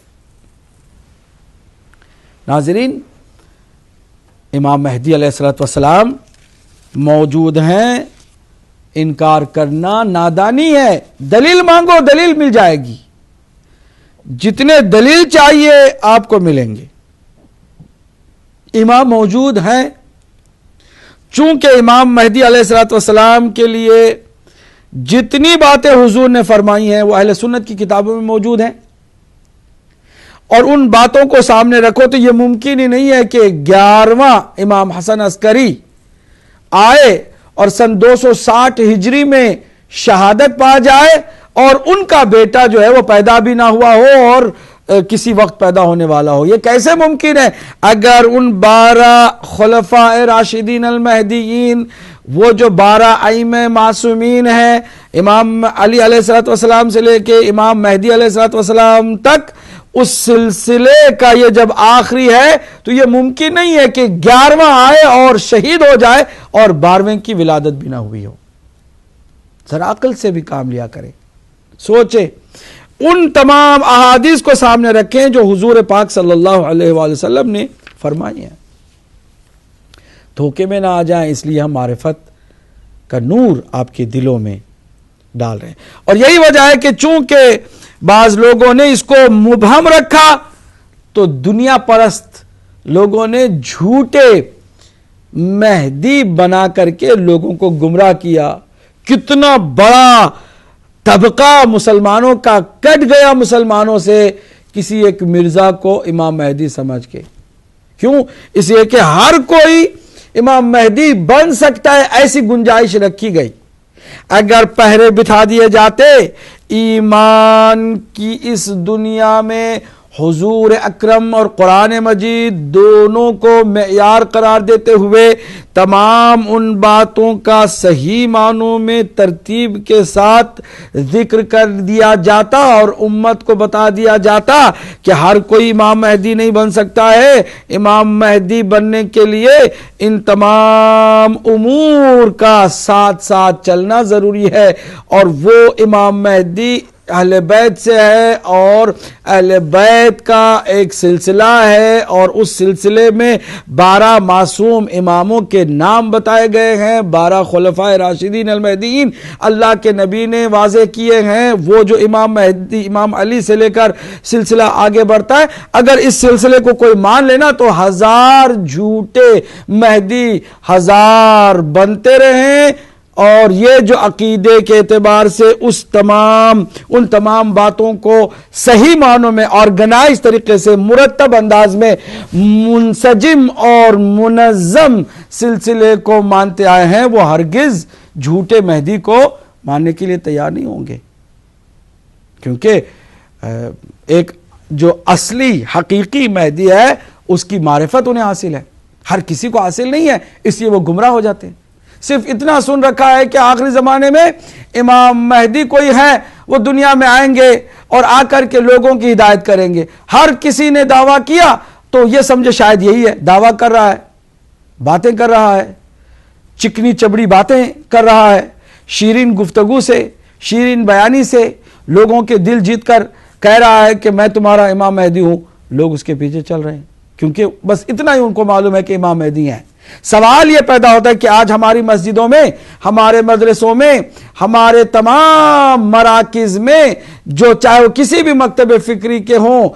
ناظرین، امام مہدی علیہ الصلوۃ والسلام موجود ہیں، انکار کرنا نادانی ہے۔ دلیل مانگو، دلیل مل جائے گی، جتنے دلیل چاہیے آپ کو ملیں گے۔ امام موجود ہیں، چونکہ امام مہدی علیہ الصلوۃ والسلام کے لیے جتنی باتیں حضور نے فرمائی ہیں وہ اہل سنت کی کتابوں میں موجود ہیں، اور ان باتوں کو سامنے رکھو تو یہ ممکن ہی نہیں ہے کہ 11واں امام حسن عسکری آئے اور سن 260 ہجری میں شہادت پا جائے اور ان کا بیٹا جو ہے وہ پیدا بھی نہ ہوا ہو اور کسی وقت پیدا ہونے والا ہو۔ یہ کیسے ممکن ہے؟ اگر ان 12 خلفاء راشدین المہدیین، وہ جو 12 ائمہ معصومین ہیں، امام علی علیہ الصلوۃ والسلام سے لے کے امام مہدی علیہ الصلوۃ والسلام تک، اس سلسلے کا یہ جب آخری ہے تو یہ ممکن نہیں ہے کہ 11واں آئے اور شہید ہو جائے اور 12ویں کی ولادت بھی نہ ہوئی ہو۔ ذرا عقل سے بھی کام لیا کریں، سوچیں، ان تمام احادیث کو سامنے رکھیں جو حضور پاک صلی اللہ علیہ وآلہ وسلم نے فرمائی ہیں، دھوکے میں نہ آ جائیں، اس لیے ہم معرفت کا نور آپ کے دلوں میں ڈال رہے ہیں۔ اور یہی وجہ ہے کہ چونکہ بعض لوگوں نے اس کو مبہم رکھا تو دنیا پرست لوگوں نے جھوٹے مہدی بنا کر کے لوگوں کو گمراہ کیا۔ کتنا بڑا طبقہ مسلمانوں کا کٹ گیا مسلمانوں سے کسی ایک مرزا کو امام مہدی سمجھ کے۔ کیوں؟ اس لیے کہ ہر کوئی امام مہدی بن سکتا ہے ایسی گنجائش رکھی گئی۔ اگر پہرے بٹھا دیے جاتے ایمان کی اس دنیا میں حضور اکرم اور قرآن مجید دونوں کو معیار قرار دیتے ہوئے تمام ان باتوں کا صحیح معنوں میں ترتیب کے ساتھ ذکر کر دیا جاتا اور امت کو بتا دیا جاتا کہ ہر کوئی امام مہدی نہیں بن سکتا ہے، امام مہدی بننے کے لیے ان تمام امور کا ساتھ ساتھ چلنا ضروری ہے، اور وہ امام مہدی اہل بیت سے ہے اور اہل بیت کا ایک سلسلہ ہے، اور اس سلسلے میں 12 معصوم اماموں کے نام بتائے گئے ہیں، 12 خلفائے راشدین المہدیین اللہ کے نبی نے واضح کیے ہیں۔ وہ جو امام مہدی امام علی سے لے کر سلسلہ آگے بڑھتا ہے، اگر اس سلسلے کو کوئی مان لینا تو 1000 جھوٹے مہدی 1000 بنتے رہیں، اور یہ جو عقیدے کے اعتبار سے ان تمام باتوں کو صحیح معنوں میں آرگنائز طریقے سے مرتب انداز میں منسجم اور منظم سلسلے کو مانتے آئے ہیں، وہ ہرگز جھوٹے مہدی کو ماننے کے لیے تیار نہیں ہوں گے، کیونکہ ایک جو اصلی حقیقی مہدی ہے اس کی معرفت انہیں حاصل ہے، ہر کسی کو حاصل نہیں ہے، اس لیے وہ گمراہ ہو جاتے ہیں۔ صرف اتنا سن رکھا ہے کہ آخری زمانے میں امام مہدی کوئی ہے، وہ دنیا میں آئیں گے اور آ کر کے لوگوں کی ہدایت کریں گے۔ ہر کسی نے دعویٰ کیا تو یہ سمجھے شاید یہی ہے، دعویٰ کر رہا ہے، باتیں کر رہا ہے، چکنی چبڑی باتیں کر رہا ہے، شیرین گفتگو سے، شیرین بیانی سے لوگوں کے دل جیت کر کہہ رہا ہے کہ میں تمہارا امام مہدی ہوں، لوگ اس کے پیچھے چل رہے ہیں کیونکہ بس اتنا ہی ان کو معلوم ہے کہ امام مہدی ہیں۔ سوال یہ پیدا ہوتا ہے کہ آج ہماری مسجدوں میں، ہمارے مدرسوں میں، ہمارے تمام مراکز میں، جو چاہے وہ کسی بھی مکتب فکری کے ہوں،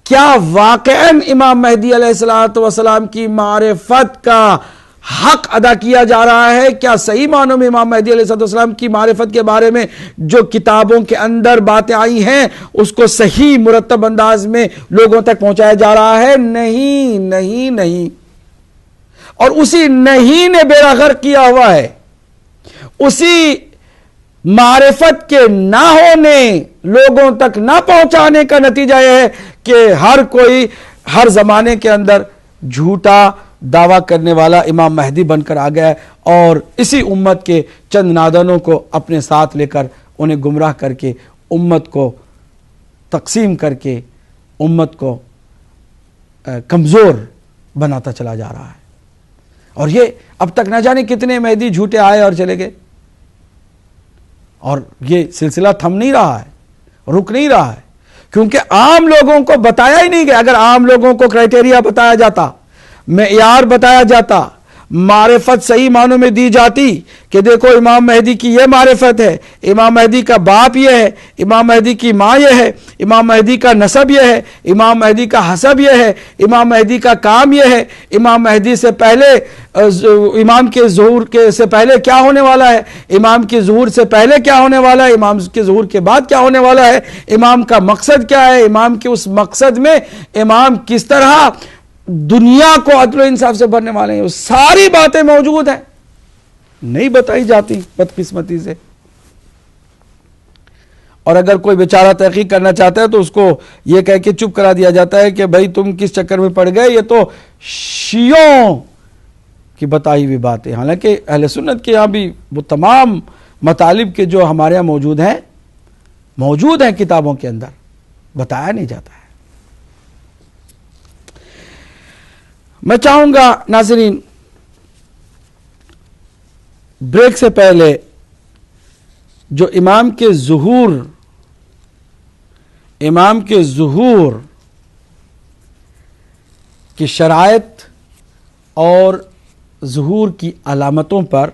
کیا واقعاً امام مہدی علیہ السلام کی معرفت کا حق ادا کیا جا رہا ہے؟ کیا صحیح معنوں میں امام مہدی علیہ السلام کی معرفت کے بارے میں جو کتابوں کے اندر باتیں آئی ہیں اس کو صحیح مرتب انداز میں لوگوں تک پہنچایا جا رہا ہے؟ نہیں نہیں نہیں، اور اسی نہیں نے بیڑا غرق کیا ہوا ہے، اسی معرفت کے نہ ہونے، لوگوں تک نہ پہنچانے کا نتیجہ یہ ہے کہ ہر کوئی ہر زمانے کے اندر جھوٹا دعویٰ کرنے والا امام مہدی بن کر آ گیا ہے، اور اسی امت کے چند نادانوں کو اپنے ساتھ لے کر انہیں گمراہ کر کے امت کو تقسیم کر کے امت کو کمزور بناتا چلا جا رہا ہے۔ اور یہ اب تک نہ جانے کتنے مہدی جھوٹے آئے اور چلے گئے، اور یہ سلسلہ تھم نہیں رہا ہے، رک نہیں رہا ہے، کیونکہ عام لوگوں کو بتایا ہی نہیں گیا۔ اگر عام لوگوں کو کرائٹیریا بتایا جاتا، معیار بتایا جاتا، معرفت صحیح معنوں میں دی جاتی کہ دیکھو امام مہدی کی یہ معرفت ہے، امام مہدی کا باپ یہ ہے، امام مہدی کی ماں یہ ہے، امام مہدی کا نسب یہ ہے، امام مہدی کا حسب یہ ہے، امام مہدی کا کام یہ ہے، امام مہدی سے پہلے امام کے ظہور سے پہلے کیا ہونے والا ہے، امام کے ظہور سے پہلے کیا ہونے والا ہے، امام کے ظہور کے بعد کیا ہونے والا ہے، امام کا مقصد کیا ہے، امام کے اس مقصد میں امام کس طرح دنیا کو عدل و انصاف سے بھرنے والے ہیں، وہ ساری باتیں موجود ہیں، نہیں بتائی جاتی بدقسمتی سے۔ اور اگر کوئی بیچارہ تحقیق کرنا چاہتا ہے تو اس کو یہ کہہ کے چپ کرا دیا جاتا ہے کہ بھائی تم کس چکر میں پڑ گئے، یہ تو شیعوں کی بتائی ہوئی باتیں۔ حالانکہ اہل سنت کے یہاں بھی وہ تمام مطالب کے جو ہمارے یہاں موجود ہیں کتابوں کے اندر، بتایا نہیں جاتا ہے۔ میں چاہوں گا ناظرین بریک سے پہلے جو امام کے ظہور کی شرائط اور ظہور کی علامتوں پر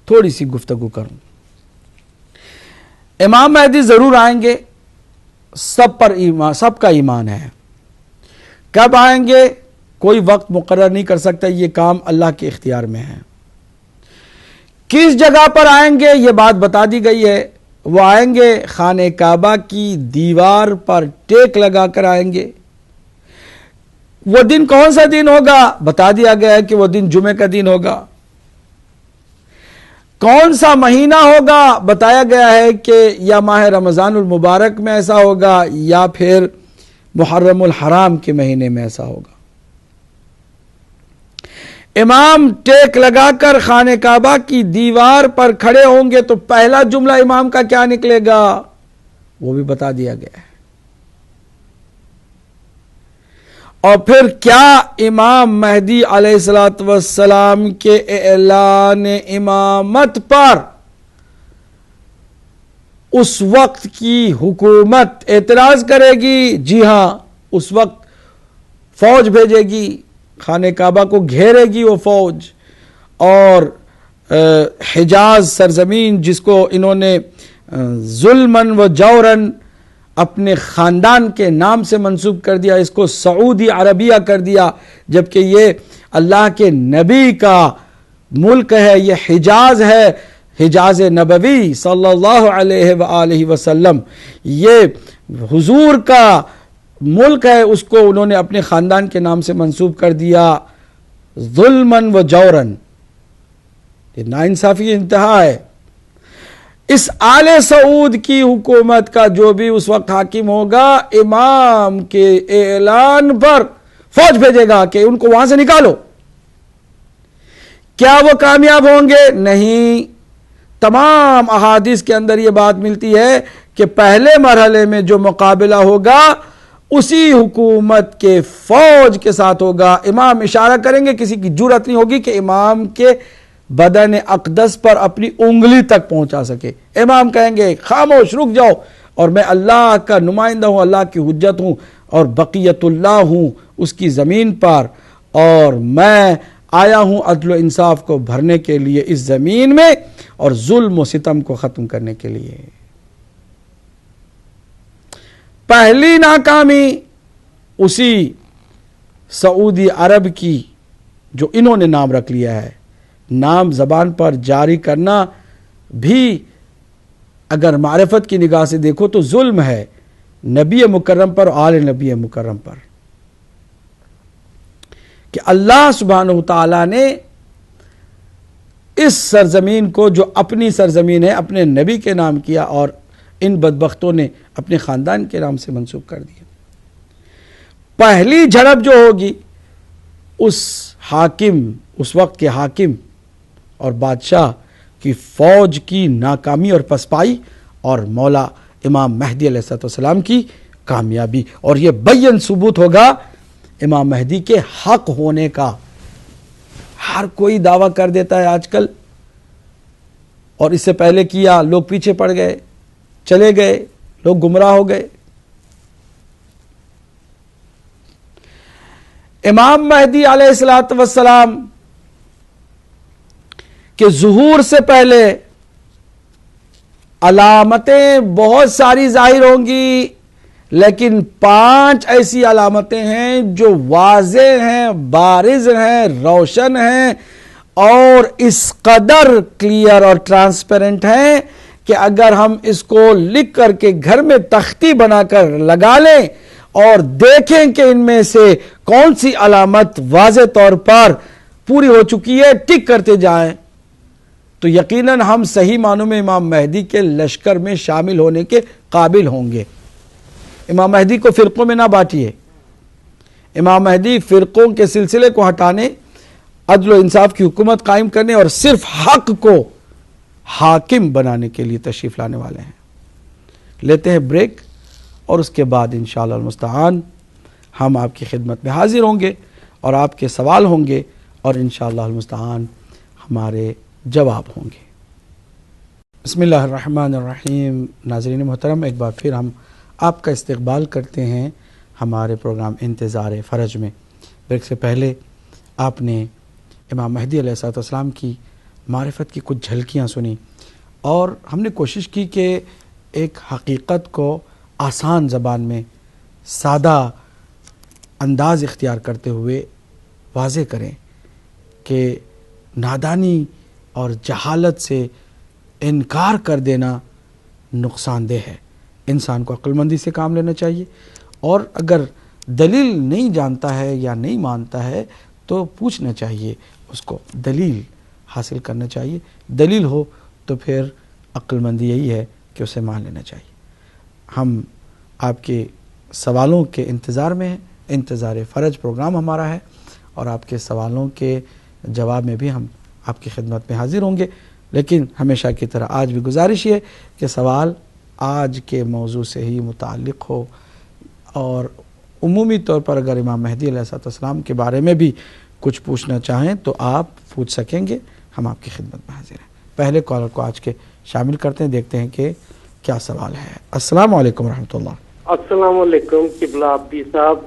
تھوڑی سی گفتگو کروں۔ امام مہدی ضرور آئیں گے، سب کا ایمان ہے۔ کب آئیں گے کوئی وقت مقرر نہیں کر سکتا، یہ کام اللہ کے اختیار میں ہے۔ کس جگہ پر آئیں گے یہ بات بتا دی گئی ہے، وہ آئیں گے خانہ کعبہ کی دیوار پر ٹیک لگا کر آئیں گے۔ وہ دن کون سا دن ہوگا؟ بتا دیا گیا ہے کہ وہ دن جمعے کا دن ہوگا۔ کون سا مہینہ ہوگا؟ بتایا گیا ہے کہ یا ماہ رمضان المبارک میں ایسا ہوگا یا پھر محرم الحرام کے مہینے میں ایسا ہوگا۔ امام ٹیک لگا کر خانہ کعبہ کی دیوار پر کھڑے ہوں گے تو پہلا جملہ امام کا کیا نکلے گا وہ بھی بتا دیا گیا ہے۔ اور پھر کیا امام مہدی علیہ الصلوۃ والسلام کے اعلان امامت پر اس وقت کی حکومت اعتراض کرے گی؟ جی ہاں، اس وقت فوج بھیجے گی، خانہ کعبہ کو گھیرے گی وہ فوج، اور حجاز سرزمین جس کو انہوں نے ظلمن و جورن اپنے خاندان کے نام سے منسوب کر دیا، اس کو سعودی عربیہ کر دیا، جبکہ یہ اللہ کے نبی کا ملک ہے، یہ حجاز ہے، حجاز نبوی صلی اللہ علیہ وآلہ وسلم، یہ حضور کا ملک ہے، اس کو انہوں نے اپنے خاندان کے نام سے منسوب کر دیا ظلمن و جورن۔ یہ ناانصافی انتہا ہے۔ اس آل سعود کی حکومت کا جو بھی اس وقت حاکم ہوگا، امام کے اعلان پر فوج بھیجے گا کہ ان کو وہاں سے نکالو۔ کیا وہ کامیاب ہوں گے؟ نہیں۔ تمام احادیث کے اندر یہ بات ملتی ہے کہ پہلے مرحلے میں جو مقابلہ ہوگا اسی حکومت کے فوج کے ساتھ ہوگا۔ امام اشارہ کریں گے، کسی کی جرأت نہیں ہوگی کہ امام کے بدن اقدس پر اپنی انگلی تک پہنچا سکے۔ امام کہیں گے خاموش، رک جاؤ، اور میں اللہ کا نمائندہ ہوں، اللہ کی حجت ہوں، اور بقیت اللہ ہوں اس کی زمین پر، اور میں آیا ہوں عدل و انصاف کو بھرنے کے لیے اس زمین میں، اور ظلم و ستم کو ختم کرنے کے لیے۔ پہلی ناکامی اسی سعودی عرب کی، جو انہوں نے نام رکھ لیا ہے، نام زبان پر جاری کرنا بھی اگر معرفت کی نگاہ سے دیکھو تو ظلم ہے نبی مکرم پر، آل نبی مکرم پر، کہ اللہ سبحانہ وتعالی نے اس سرزمین کو جو اپنی سرزمین ہے اپنے نبی کے نام کیا، اور ان بدبختوں نے اپنے خاندان کے نام سے منسوب کر دیا۔ پہلی جھڑپ جو ہوگی اس حاکم، اس وقت کے حاکم اور بادشاہ کی فوج کی ناکامی اور پسپائی، اور مولا امام مہدی علیہ السلام کی کامیابی، اور یہ بین ثبوت ہوگا امام مہدی کے حق ہونے کا۔ ہر کوئی دعویٰ کر دیتا ہے آج کل، اور اس سے پہلے کیا، لوگ پیچھے پڑ گئے، چلے گئے، لوگ گمراہ ہو گئے۔ امام مہدی علیہ السلام کے ظہور سے پہلے علامتیں بہت ساری ظاہر ہوں گی، لیکن 5 ایسی علامتیں ہیں جو واضح ہیں، بارز ہیں، روشن ہیں، اور اس قدر کلیئر اور ٹرانسپیرنٹ ہیں کہ اگر ہم اس کو لکھ کر کے گھر میں تختی بنا کر لگا لیں اور دیکھیں کہ ان میں سے کون سی علامت واضح طور پر پوری ہو چکی ہے، ٹک کرتے جائیں، تو یقیناً ہم صحیح معنوں میں امام مہدی کے لشکر میں شامل ہونے کے قابل ہوں گے۔ امام مہدی کو فرقوں میں نہ بانٹیے۔ امام مہدی فرقوں کے سلسلے کو ہٹانے، عدل و انصاف کی حکومت قائم کرنے اور صرف حق کو حاکم بنانے کے لیے تشریف لانے والے ہیں۔ لیتے ہیں بریک، اور اس کے بعد انشاءاللہ المستعان ہم آپ کی خدمت میں حاضر ہوں گے، اور آپ کے سوال ہوں گے، اور انشاءاللہ المستعان ہمارے جواب ہوں گے۔ بسم اللہ الرحمن الرحیم۔ ناظرین محترم، ایک بار پھر ہم آپ کا استقبال کرتے ہیں ہمارے پروگرام انتظار فرج میں۔ بریک سے پہلے آپ نے امام مہدی علیہ السلام کی معرفت کی کچھ جھلکیاں سنی، اور ہم نے کوشش کی کہ ایک حقیقت کو آسان زبان میں سادہ انداز اختیار کرتے ہوئے واضح کریں کہ نادانی اور جہالت سے انکار کر دینا نقصان دہ ہے۔ انسان کو عقل مندی سے کام لینا چاہیے، اور اگر دلیل نہیں جانتا ہے یا نہیں مانتا ہے تو پوچھنا چاہیے، اس کو دلیل حاصل کرنا چاہیے، دلیل ہو تو پھر عقل مندی یہی ہے کہ اسے مان لینا چاہیے۔ ہم آپ کے سوالوں کے انتظار میں ہیں، انتظار فرج پروگرام ہمارا ہے، اور آپ کے سوالوں کے جواب میں بھی ہم آپ کی خدمت میں حاضر ہوں گے، لیکن ہمیشہ کی طرح آج بھی گزارش یہ کہ سوال آج کے موضوع سے ہی متعلق ہو، اور عمومی طور پر اگر امام مہدی علیہ السلام کے بارے میں بھی کچھ پوچھنا چاہیں تو آپ پوچھ سکیں گے، ہم آپ کی خدمت میں حاضر ہیں۔ پہلے کالر کو آج کے شامل کرتے ہیں، دیکھتے ہیں کہ کیا سوال ہے۔ السلام علیکم ورحمۃ اللہ۔ السلام علیکم قبلہ عابدی صاحب،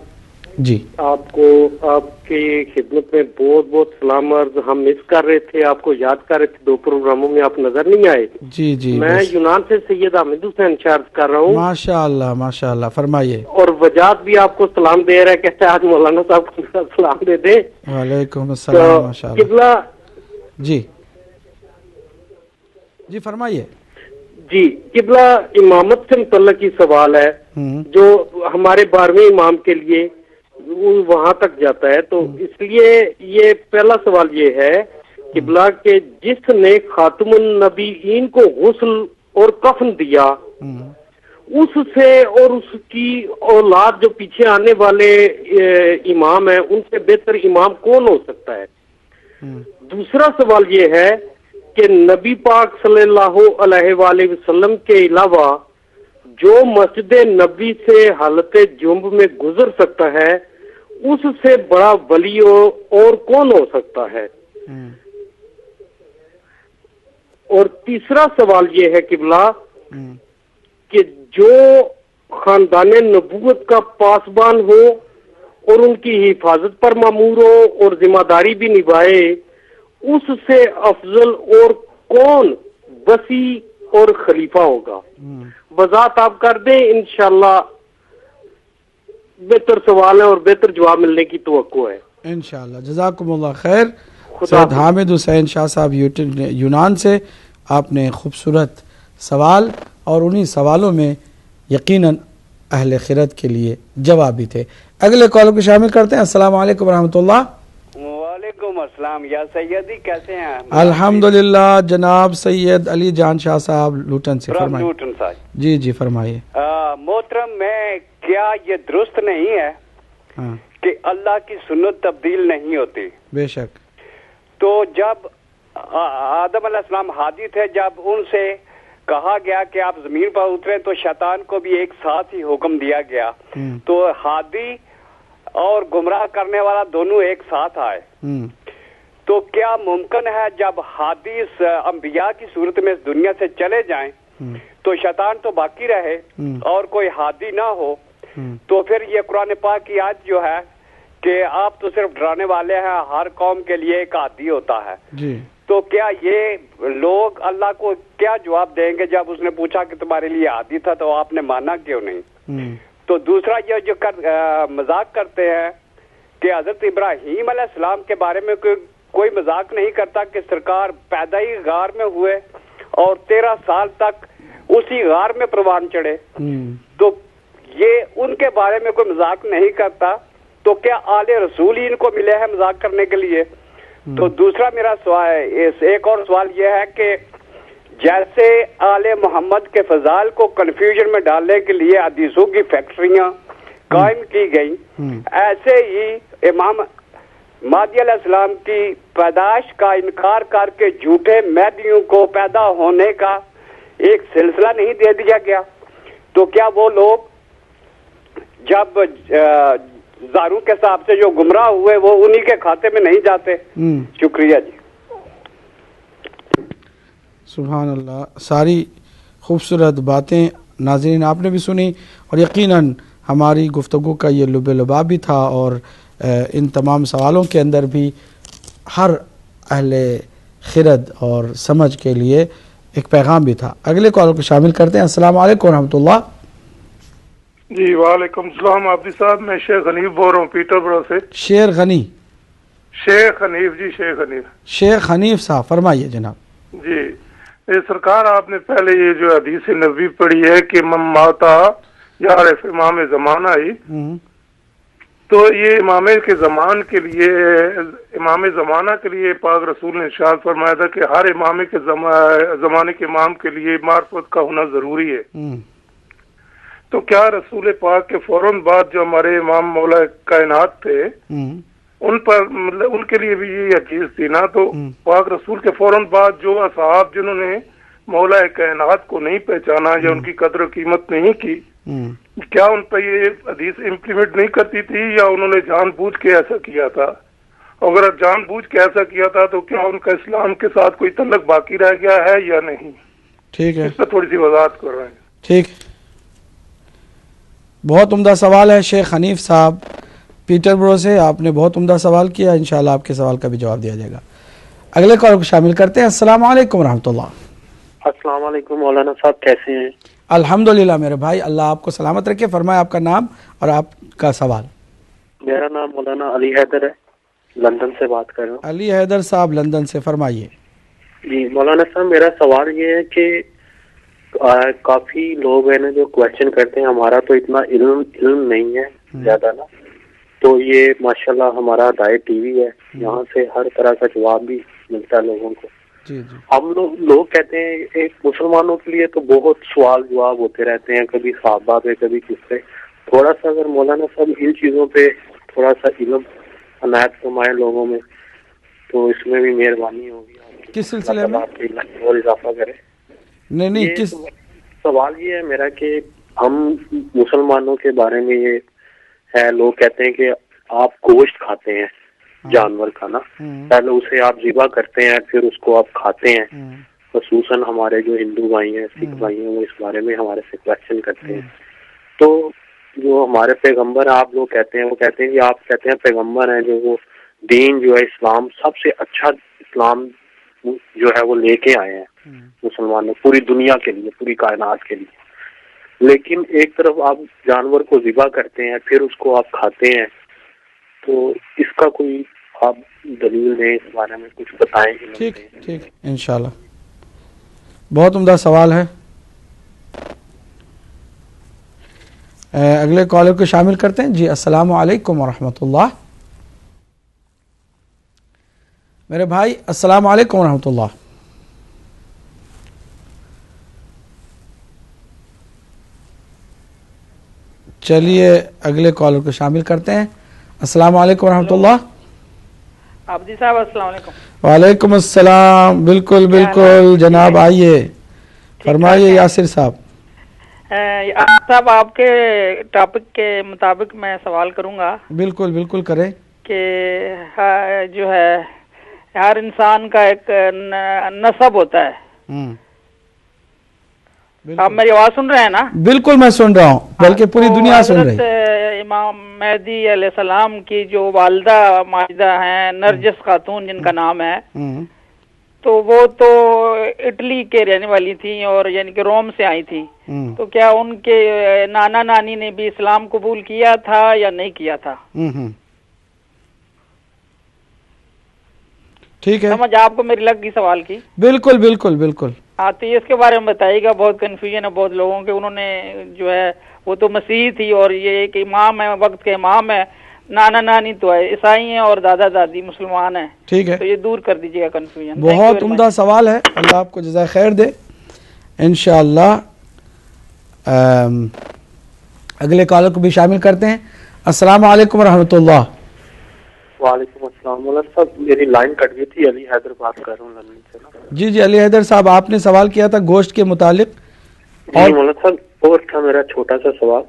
جی آپ کو آپ کی خدمت میں بہت بہت سلام عرض۔ ہم مس کر رہے تھے، آپ کو یاد کر رہے تھے، 2 پروگراموں میں آپ نظر نہیں آئے۔ جی جی، میں یونان سے سید حامد حسین شارف کر رہا ہوں۔ ماشاء اللہ ماشاء اللہ، فرمائیے۔ اور وجاد بھی آپ کو سلام دے رہا ہے، کہتا ہے آج مولانا صاحب کو سلام دے دیں۔ وعلیکم السلام، ماشاء اللہ۔ قبلہ جی جی فرمائیے۔ جی قبلہ، امامت سے متعلق ہی سوال ہے جو ہمارے 12ویں امام کے لیے وہ وہاں تک جاتا ہے، تو اس لیے یہ پہلا سوال یہ ہے قبلہ کہ جس نے خاتم النبیین کو غسل اور کفن دیا، اس سے اور اس کی اولاد جو پیچھے آنے والے امام ہیں ان سے بہتر امام کون ہو سکتا ہے؟ دوسرا سوال یہ ہے کہ نبی پاک صلی اللہ علیہ وآلہ وسلم کے علاوہ جو مسجد نبی سے حالت جنب میں گزر سکتا ہے اس سے بڑا ولی اور کون ہو سکتا ہے؟ اور تیسرا سوال یہ ہے قبلہ کہ جو خاندان نبوت کا پاسبان ہو اور ان کی حفاظت پر مامور ہو اور ذمہ داری بھی نبھائے، اس سے افضل اور کون وسیع اور خلیفہ ہوگا؟ وضاحت آپ کر دیں، انشاءاللہ بہتر سوال ہے اور بہتر جواب ملنے کی توقع ہے انشاءاللہ۔ جزاکم اللہ خیر۔ سید حامد حسین شاہ صاحب یونان سے آپ نے خوبصورت سوال، اور انہی سوالوں میں یقیناً اہل خیرت کے لیے جواب بھی تھے۔ اگلے کال کو شامل کرتے ہیں۔ السلام علیکم ورحمۃ اللہ۔ وعلیکم السلام یا سیدی، کیسے ہیں؟ الحمدللہ جناب سید علی جان شاہ صاحب لوٹن سے، فرمائیے۔ لوٹن صاحب جی جی فرمائیے۔ محترم، میں کیا یہ درست نہیں ہے کہ اللہ کی سنت تبدیل نہیں ہوتی؟ بے شک۔ تو جب آدم علیہ السلام ہادی تھے، جب ان سے کہا گیا کہ آپ زمین پر اترے تو شیطان کو بھی ایک ساتھ ہی حکم دیا گیا، تو ہادی اور گمراہ کرنے والا دونوں ایک ساتھ آئے۔ تو کیا ممکن ہے جب ہادی انبیاء کی صورت میں اس دنیا سے چلے جائیں تو شیطان تو باقی رہے اور کوئی ہادی نہ ہو؟ تو پھر یہ قرآن پاک کی آیت جو ہے کہ آپ تو صرف ڈرانے والے ہیں، ہر قوم کے لیے ایک ہادی ہوتا ہے، تو کیا یہ لوگ اللہ کو کیا جواب دیں گے جب اس نے پوچھا کہ تمہارے لیے ہادی تھا تو آپ نے مانا کیوں نہیں؟ تو دوسرا یہ جو مذاق کرتے ہیں کہ حضرت ابراہیم علیہ السلام کے بارے میں کوئی مذاق نہیں کرتا کہ سرکار پیدا ہی غار میں ہوئے اور 13 سال تک اسی غار میں پروان چڑھے، تو یہ ان کے بارے میں کوئی مذاق نہیں کرتا، تو کیا آل رسول ہی ان کو ملے ہیں مذاق کرنے کے لیے؟ تو دوسرا میرا سوال، ایک اور سوال یہ ہے کہ جیسے آل محمد کے فضائل کو کنفیوژن میں ڈالنے کے لیے حدیثوں کی فیکٹریاں قائم کی گئی، ایسے ہی امام مہدی علیہ السلام کی پیدائش کا انکار کر کے جھوٹے مہدیوں کو پیدا ہونے کا ایک سلسلہ نہیں دے دیا گیا؟ تو کیا وہ لوگ جب زاروں کے حساب سے جو گمراہ ہوئے وہ انہی کے کھاتے میں نہیں جاتے؟ شکریہ جی۔ سبحان اللہ، ساری خوبصورت باتیں ناظرین آپ نے بھی سنی، اور یقیناً ہماری گفتگو کا یہ لب لباب بھی تھا، اور ان تمام سوالوں کے اندر بھی ہر اہل خرد اور سمجھ کے لیے ایک پیغام بھی تھا۔ اگلے کال کو شامل کرتے ہیں۔ السلام علیکم ورحمۃ اللہ۔ جی وعلیکم السلام عابدی صاحب، میں شیخ حنیف بول رہا ہوں پیٹر برو سے۔ شیر غنی؟ شیخ حنیف جی، شیخ حنیف۔ شیخ حنیف صاحب فرمائیے جناب۔ جی سرکار، آپ نے پہلے یہ جو حدیث نبوی پڑھی ہے کہ من ماتا یعرف امام زمانہ ہی، تو یہ امام کے زمان کے لیے، امام زمانہ کے لیے پاک رسول نے ارشاد فرمایا تھا کہ ہر امام کے زمانے کے امام کے لیے معرفت کا ہونا ضروری ہے. تو کیا رسول پاک کے فوراً بعد جو ہمارے امام مولا کائنات تھے ان پر مطلب ان کے لیے بھی یہ حدیث تھی نا؟ تو پاک رسول کے فوراً بعد جو اصحاب جنہوں نے مولا کائنات کو نہیں پہچانا یا ان کی قدر و قیمت نہیں کی، کیا ان پہ یہ حدیث امپلیمنٹ نہیں کرتی تھی یا انہوں نے جان بوجھ کے ایسا کیا تھا؟ اگر جان بوجھ کے ایسا کیا تھا تو کیا ان کا اسلام کے ساتھ کوئی تعلق باقی رہ گیا ہے یا نہیں؟ ٹھیک ہے، اس پہ تھوڑی سی وضاحت کر رہے ہیں. ٹھیک، بہت عمدہ سوال ہے شیخ حنیف صاحب پیٹر برو سے. آپ نے بہت عمدہ سوال کیا، انشاءاللہ آپ کے سوال کا بھی جواب دیا جائے گا. اگلے کال کو شامل کرتے ہیں. السلام علیکم ورحمۃ اللہ. السلام علیکم مولانا صاحب، کیسے ہیں؟ الحمدللہ میرے بھائی، اللہ آپ کو سلامت رکھے. فرمائے آپ کا نام اور آپ کا سوال. میرا نام مولانا علی حیدر ہے، لندن سے بات کر رہا ہوں. علی حیدر صاحب لندن سے، فرمائیے. جی مولانا صاحب، میرا سوال یہ ہے کہ کافی لوگ ہیں نا جو کوشچن کرتے ہیں، ہمارا تو اتنا علم نہیں ہے زیادہ نا، تو یہ ماشاءاللہ ہمارا ڈائٹ ٹی وی ہے، یہاں سے ہر طرح کا جواب بھی ملتا ہے لوگوں کو. ہم لوگ کہتے ہیں ایک مسلمانوں کے لیے تو بہت سوال جواب ہوتے رہتے ہیں، کبھی صحابہ پہ کبھی کس پہ. تھوڑا سا اگر مولانا صاحب ان چیزوں پہ تھوڑا سا علم عنایت فرمائے لوگوں میں تو اس میں بھی مہربانی ہوگی. کس سلسلے میں؟ اور اضافہ کرے. نہیں کس سوال یہ ہے میرا کہ ہم مسلمانوں کے بارے میں یہ ہے، لوگ کہتے ہیں کہ آپ گوشت کھاتے ہیں جانور کا نا، پہلے اسے آپ ذبح کرتے ہیں پھر اس کو آپ کھاتے ہیں. خصوصاً ہمارے جو ہندو بھائی ہیں سکھ بھائی ہیں وہ اس بارے میں ہمارے سے کوشچن کرتے ہیں. تو جو ہمارے پیغمبر ہیں آپ لوگ کہتے ہیں، وہ کہتے ہیں کہ آپ کہتے ہیں پیغمبر ہیں جو وہ دین جو ہے اسلام سب سے اچھا اسلام جو ہے وہ لے کے آئے ہیں مسلمانوں پوری دنیا کے لیے، پوری کائنات کے لیے. لیکن ایک طرف آپ جانور کو ذبح کرتے ہیں پھر اس کو آپ کھاتے ہیں، تو اس کا کوئی آپ دلیل دیں، اس بارے میں کچھ بتائیں. ٹھیک انشاءاللہ. بہت عمدہ سوال ہے. اگلے کالر کو شامل کرتے ہیں. جی السلام علیکم ورحمۃ اللہ. میرے بھائی السلام علیکم ورحمۃ اللہ. چلیے اگلے کالر کو شامل کرتے ہیں. السلام علیکم ورحمۃ اللہ. عبدی صاحب السلام علیکم. وعلیکم السلام. بالکل جناب آئیے، فرمائیے یاسر صاحب. صاحب آپ کے ٹاپک کے مطابق میں سوال کروں گا. بالکل کریں. کہ جو ہے ہر انسان کا ایک نسب ہوتا ہے. آپ میری آواز سن رہے ہیں نا؟ بالکل میں سن رہا ہوں، بلکہ پوری دنیا سن رہی ہے. امام مہدی علیہ السلام کی جو والدہ ماجدہ ہیں نرجس خاتون جن کا نام ہے، تو وہ تو اٹلی کے رہنے والی تھیں اور یعنی کہ روم سے آئی تھی. تو کیا ان کے نانا نانی نے بھی اسلام قبول کیا تھا یا نہیں کیا تھا؟ ٹھیک ہے، سمجھ آپ کو میری لگ گئی سوال کی؟ بالکل. ہاں تو اس کے بارے میں بتائیے گا. بہت کنفیوژن ہے بہت لوگوں کے. انہوں نے جو ہے وہ تو مسیح تھی اور یہ ایک امام ہے، وقت کے امام ہے. نانا نانی تو ہے عیسائی ہیں اور دادا دادی مسلمان ہیں. ٹھیک ہے، تو یہ دور کر دیجیے گا کنفیوژن. بہت عمدہ سوال ہے. اللہ آپ کو جزائے خیر دے انشاءاللہ. اگلے کالر کو بھی شامل کرتے ہیں. السلام علیکم ورحمۃ اللہ. وعلیکم السلام. مولانا صاحب میری لائن کٹ گئی تھی، علی حیدر بات کر رہا ہوں لندن سے. جی علی حیدر صاحب آپ نے سوال کیا تھا گوشت کے متعلق. جی مولانا صاحب اور تھا میرا چھوٹا سا سوال.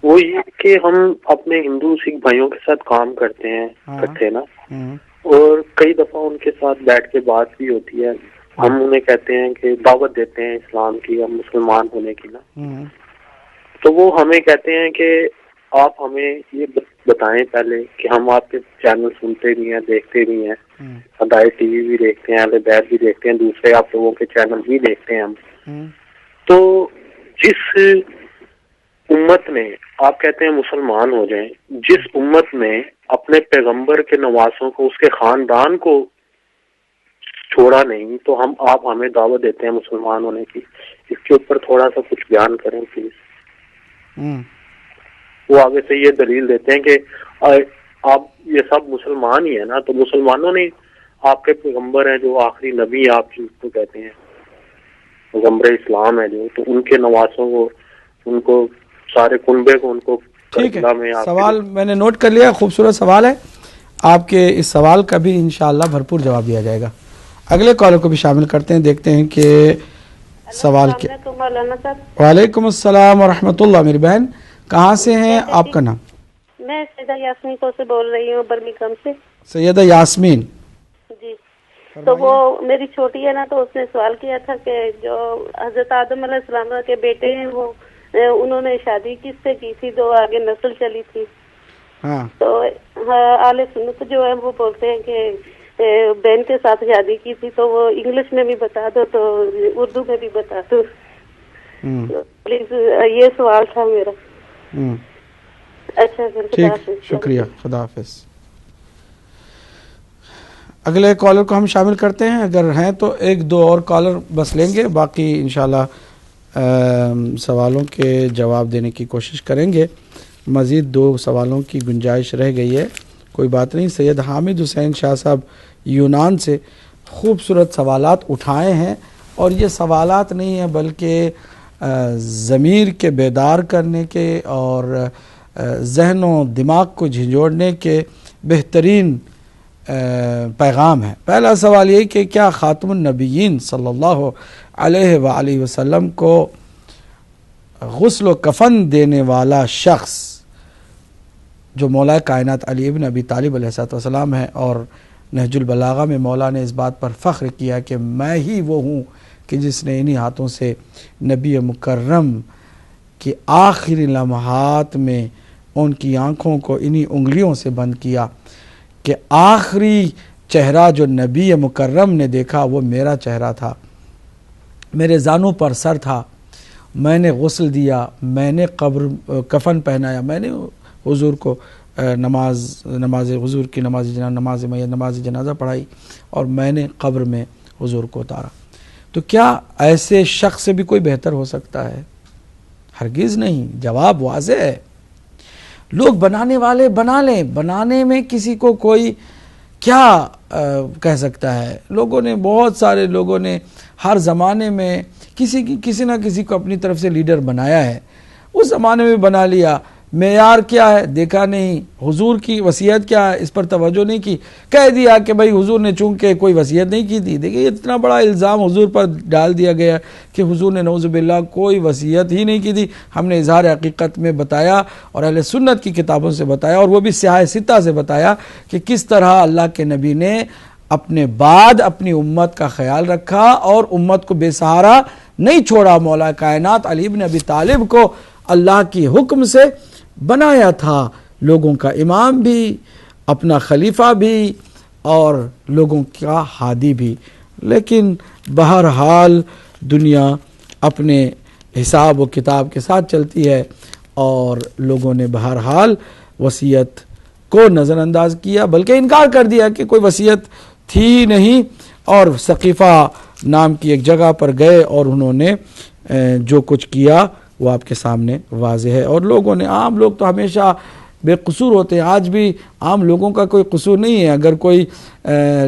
وہ یہ کہ ہم اپنے ہندو سکھ بھائیوں کے ساتھ کام کرتے ہیں اکٹھے نا، اور کئی دفعہ ان کے ساتھ بیٹھ کے بات بھی ہوتی ہے. ہم انہیں کہتے ہیں کہ دعوت دیتے ہیں اسلام کی، ہم مسلمان ہونے کی نا. تو وہ ہمیں کہتے ہیں کہ آپ ہمیں یہ بتائیں پہلے کہ ہم آپ کے چینل سنتے بھی ہیں، دیکھتے بھی ہیں، ہدایت ٹی وی بھی دیکھتے ہیں، اہل بیت بھی دیکھتے ہیں، دوسرے آپ لوگوں کے چینل بھی دیکھتے ہیں ہم. تو جس امت نے آپ کہتے ہیں مسلمان ہو جائیں، جس امت نے اپنے پیغمبر کے نواسوں کو، اس کے خاندان کو چھوڑا نہیں، تو آپ ہمیں دعوت دیتے ہیں مسلمان ہونے کی. اس کے اوپر تھوڑا سا کچھ بیان کریں پلیز. وہ آگے سے یہ دلیل دیتے ہیں کہ آپ یہ سب مسلمان ہی ہیں نا، تو مسلمانوں نے آپ کے پیغمبر ہیں جو آخری نبی آپ جن کو کہتے ہیں پیغمبر اسلام ہے جو، تو ان کے نواسوں کو، ان کو سارے کنبے کو، ان کو ٹھیک ہے. سوال میں نے نوٹ کر لیا، خوبصورت سوال ہے آپ کے. اس سوال کا بھی انشاءاللہ بھرپور جواب دیا جائے گا. اگلے کالر کو بھی شامل کرتے ہیں، دیکھتے ہیں کہ سوال کیا. وعلیکم السلام ورحمۃ اللہ. میری بہن کہاں سے ہیں، آپ کا نام؟ میں سیدہ یاسمین کو سے بول رہی ہوں، برمنگھم سے. سیدہ یاسمین جی. تو وہ میری چھوٹی ہے نا، تو اس نے سوال کیا تھا کہ جو حضرت آدم علیہ السلام کے بیٹے ہیں وہ انہوں نے شادی کس سے کی تھی تو آگے نسل چلی تھی. تو اہل سنت جو ہے وہ بولتے ہیں کہ بہن کے ساتھ شادی کی تھی، تو وہ انگلش میں بھی بتا دو تو اردو میں بھی بتا دو پلیز. یہ سوال تھا میرا. اچھا پھر ٹھیک، شکریہ، خدا حافظ. اگلے کالر کو ہم شامل کرتے ہیں. اگر ہیں تو ایک دو اور کالر بس لیں گے، باقی انشاءاللہ سوالوں کے جواب دینے کی کوشش کریں گے. مزید 2 سوالوں کی گنجائش رہ گئی ہے، کوئی بات نہیں. سید حامد حسین شاہ صاحب یونان سے خوبصورت سوالات اٹھائے ہیں، اور یہ سوالات نہیں ہیں بلکہ ضمیر کے بیدار کرنے کے اور ذہن و دماغ کو جھنجھوڑنے کے بہترین پیغام ہے. پہلا سوال یہ کہ کیا خاتم النبیین صلی اللہ علیہ وآلہ وسلم کو غسل و کفن دینے والا شخص جو مولا کائنات علی ابن ابی طالب علیہ السلام ہے، اور نہج البلاغہ میں مولا نے اس بات پر فخر کیا کہ میں ہی وہ ہوں کہ جس نے انہی ہاتھوں سے نبی مکرم کی آخری لمحات میں ان کی آنکھوں کو انہی انگلیوں سے بند کیا، کہ آخری چہرہ جو نبی مکرم نے دیکھا وہ میرا چہرہ تھا، میرے زانوں پر سر تھا، میں نے غسل دیا، میں نے کفن پہنایا، میں نے حضور کو نماز حضور کی نماز جنازہ پڑھائی، اور میں نے قبر میں حضور کو اتارا. تو کیا ایسے شخص سے بھی کوئی بہتر ہو سکتا ہے؟ ہرگز نہیں. جواب واضح ہے. لوگ بنانے والے بنا لیں، بنانے میں کسی کو کوئی کیا کہہ سکتا ہے. لوگوں نے، بہت سارے لوگوں نے ہر زمانے میں کسی نہ کسی کو اپنی طرف سے لیڈر بنایا ہے. اس زمانے میں بنا لیا، معیار کیا ہے دیکھا نہیں، حضور کی وصیت کیا ہے اس پر توجہ نہیں کی، کہہ دیا کہ بھائی حضور نے چونکہ کوئی وصیت نہیں کی تھی. دیکھیں اتنا بڑا الزام حضور پر ڈال دیا گیا کہ حضور نے نعوذ باللہ کوئی وصیت ہی نہیں کی تھی. ہم نے اظہار حقیقت میں بتایا اور اہل سنت کی کتابوں سے بتایا، اور وہ بھی سیاہ ستہ سے بتایا کہ کس طرح اللہ کے نبی نے اپنے بعد اپنی امت کا خیال رکھا اور امت کو بے سہارا نہیں چھوڑا. مولا کائنات علی ابن ابی طالب کو اللہ کی حکم سے بنایا تھا، لوگوں کا امام بھی، اپنا خلیفہ بھی، اور لوگوں کا ہادی بھی. لیکن بہرحال دنیا اپنے حساب و کتاب کے ساتھ چلتی ہے، اور لوگوں نے بہرحال وصیت کو نظر انداز کیا، بلکہ انکار کر دیا کہ کوئی وصیت تھی نہیں، اور سقیفہ نام کی ایک جگہ پر گئے اور انہوں نے جو کچھ کیا وہ آپ کے سامنے واضح ہے. اور لوگوں نے، عام لوگ تو ہمیشہ بے قصور ہوتے ہیں، آج بھی عام لوگوں کا کوئی قصور نہیں ہے. اگر کوئی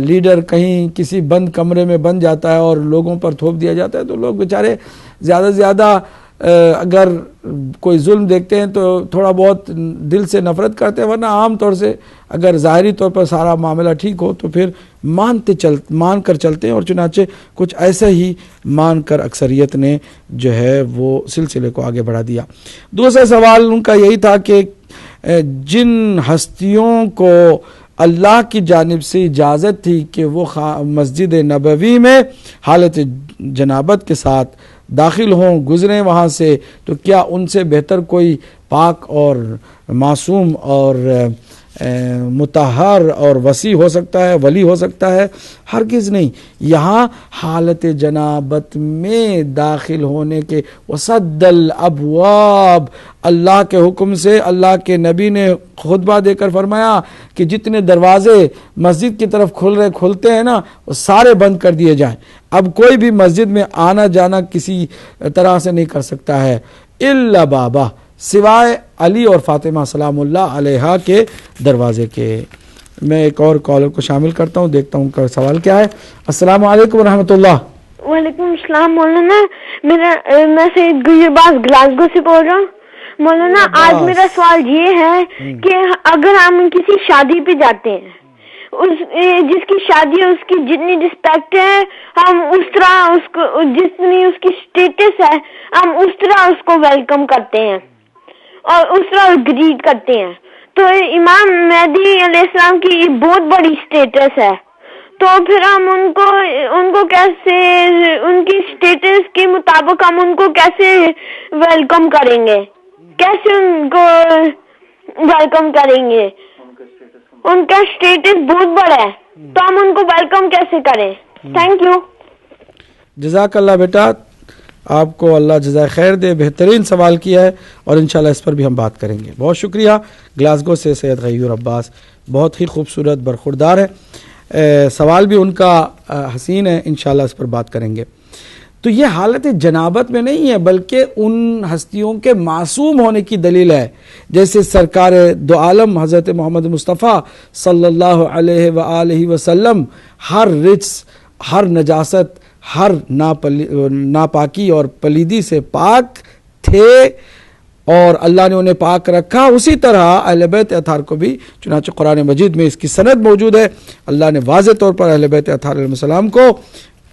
لیڈر کہیں کسی بند کمرے میں بند جاتا ہے اور لوگوں پر تھوپ دیا جاتا ہے تو لوگ بیچارے زیادہ سے زیادہ اگر کوئی ظلم دیکھتے ہیں تو تھوڑا بہت دل سے نفرت کرتے ہیں، ورنہ عام طور سے اگر ظاہری طور پر سارا معاملہ ٹھیک ہو تو پھر مان کر چلتے ہیں. اور چنانچہ کچھ ایسے ہی مان کر اکثریت نے جو ہے وہ سلسلے کو آگے بڑھا دیا. دوسرا سوال ان کا یہی تھا کہ جن ہستیوں کو اللہ کی جانب سے اجازت تھی کہ وہ مسجد نبوی میں حالت جنابت کے ساتھ داخل ہوں، گزریں وہاں سے، تو کیا ان سے بہتر کوئی پاک اور معصوم اور مطہر اور وسیع ہو سکتا ہے، ولی ہو سکتا ہے؟ ہرگز نہیں. یہاں حالت جنابت میں داخل ہونے کے وسد الابواب، اللہ کے حکم سے اللہ کے نبی نے خطبہ دے کر فرمایا کہ جتنے دروازے مسجد کی طرف کھلتے ہیں نا وہ سارے بند کر دیے جائیں. اب کوئی بھی مسجد میں آنا جانا کسی طرح سے نہیں کر سکتا ہے الا بابا، سوائے علی اور فاطمہ سلام اللہ علیہا کے دروازے کے۔ میں ایک اور کالر کو شامل کرتا ہوں، دیکھتا ہوں کا سوال کیا ہے۔ السلام علیکم ورحمۃ اللہ۔ وعلیکم السلام مولانا، میں سید گجرباز گلاسگو سے بول رہا ہوں۔ مولانا آج میرا سوال یہ ہے کہ اگر ہم کسی شادی پہ جاتے ہیں، جس کی شادی ہے اس کی جتنی رسپیکٹ ہے ہم اس طرح اس کو، جتنی اس کی اسٹیٹس ہے ہم اس طرح اس کو ویلکم کرتے ہیں اور اس طرح گریٹ کرتے ہیں۔ تو امام مہدی علیہ السلام کی یہ بہت بڑی اسٹیٹس ہے، تو پھر ہم ان کو کیسے، ان کی اسٹیٹس کے مطابق ہم ان کو کیسے ویلکم کریں گے، کیسے ان کو ویلکم کریں گے؟ ان کا اسٹیٹس بہت بڑا ہے تو ہم ان کو ویلکم کیسے کریں؟ Thank you. جزاک اللہ بیٹا، آپ کو اللہ جزائے خیر دے، بہترین سوال کیا ہے اور انشاءاللہ اس پر بھی ہم بات کریں گے۔ بہت شکریہ۔ گلاسگو سے سید غیور عباس، بہت ہی خوبصورت برخوردار ہے، سوال بھی ان کا حسین ہے، انشاءاللہ اس پر بات کریں گے۔ تو یہ حالت جنابت میں نہیں ہے بلکہ ان ہستیوں کے معصوم ہونے کی دلیل ہے، جیسے سرکار دو عالم حضرت محمد مصطفیٰ صلی اللہ علیہ وآلہ وسلم ہر رجس، ہر نجاست، ہر ناپاکی اور پلیدی سے پاک تھے اور اللہ نے انہیں پاک رکھا۔ اسی طرح اہل بیت اطہار کو بھی، چنانچہ قرآن مجید میں اس کی سند موجود ہے، اللہ نے واضح طور پر اہل بیت اطہار علیہ السلام کو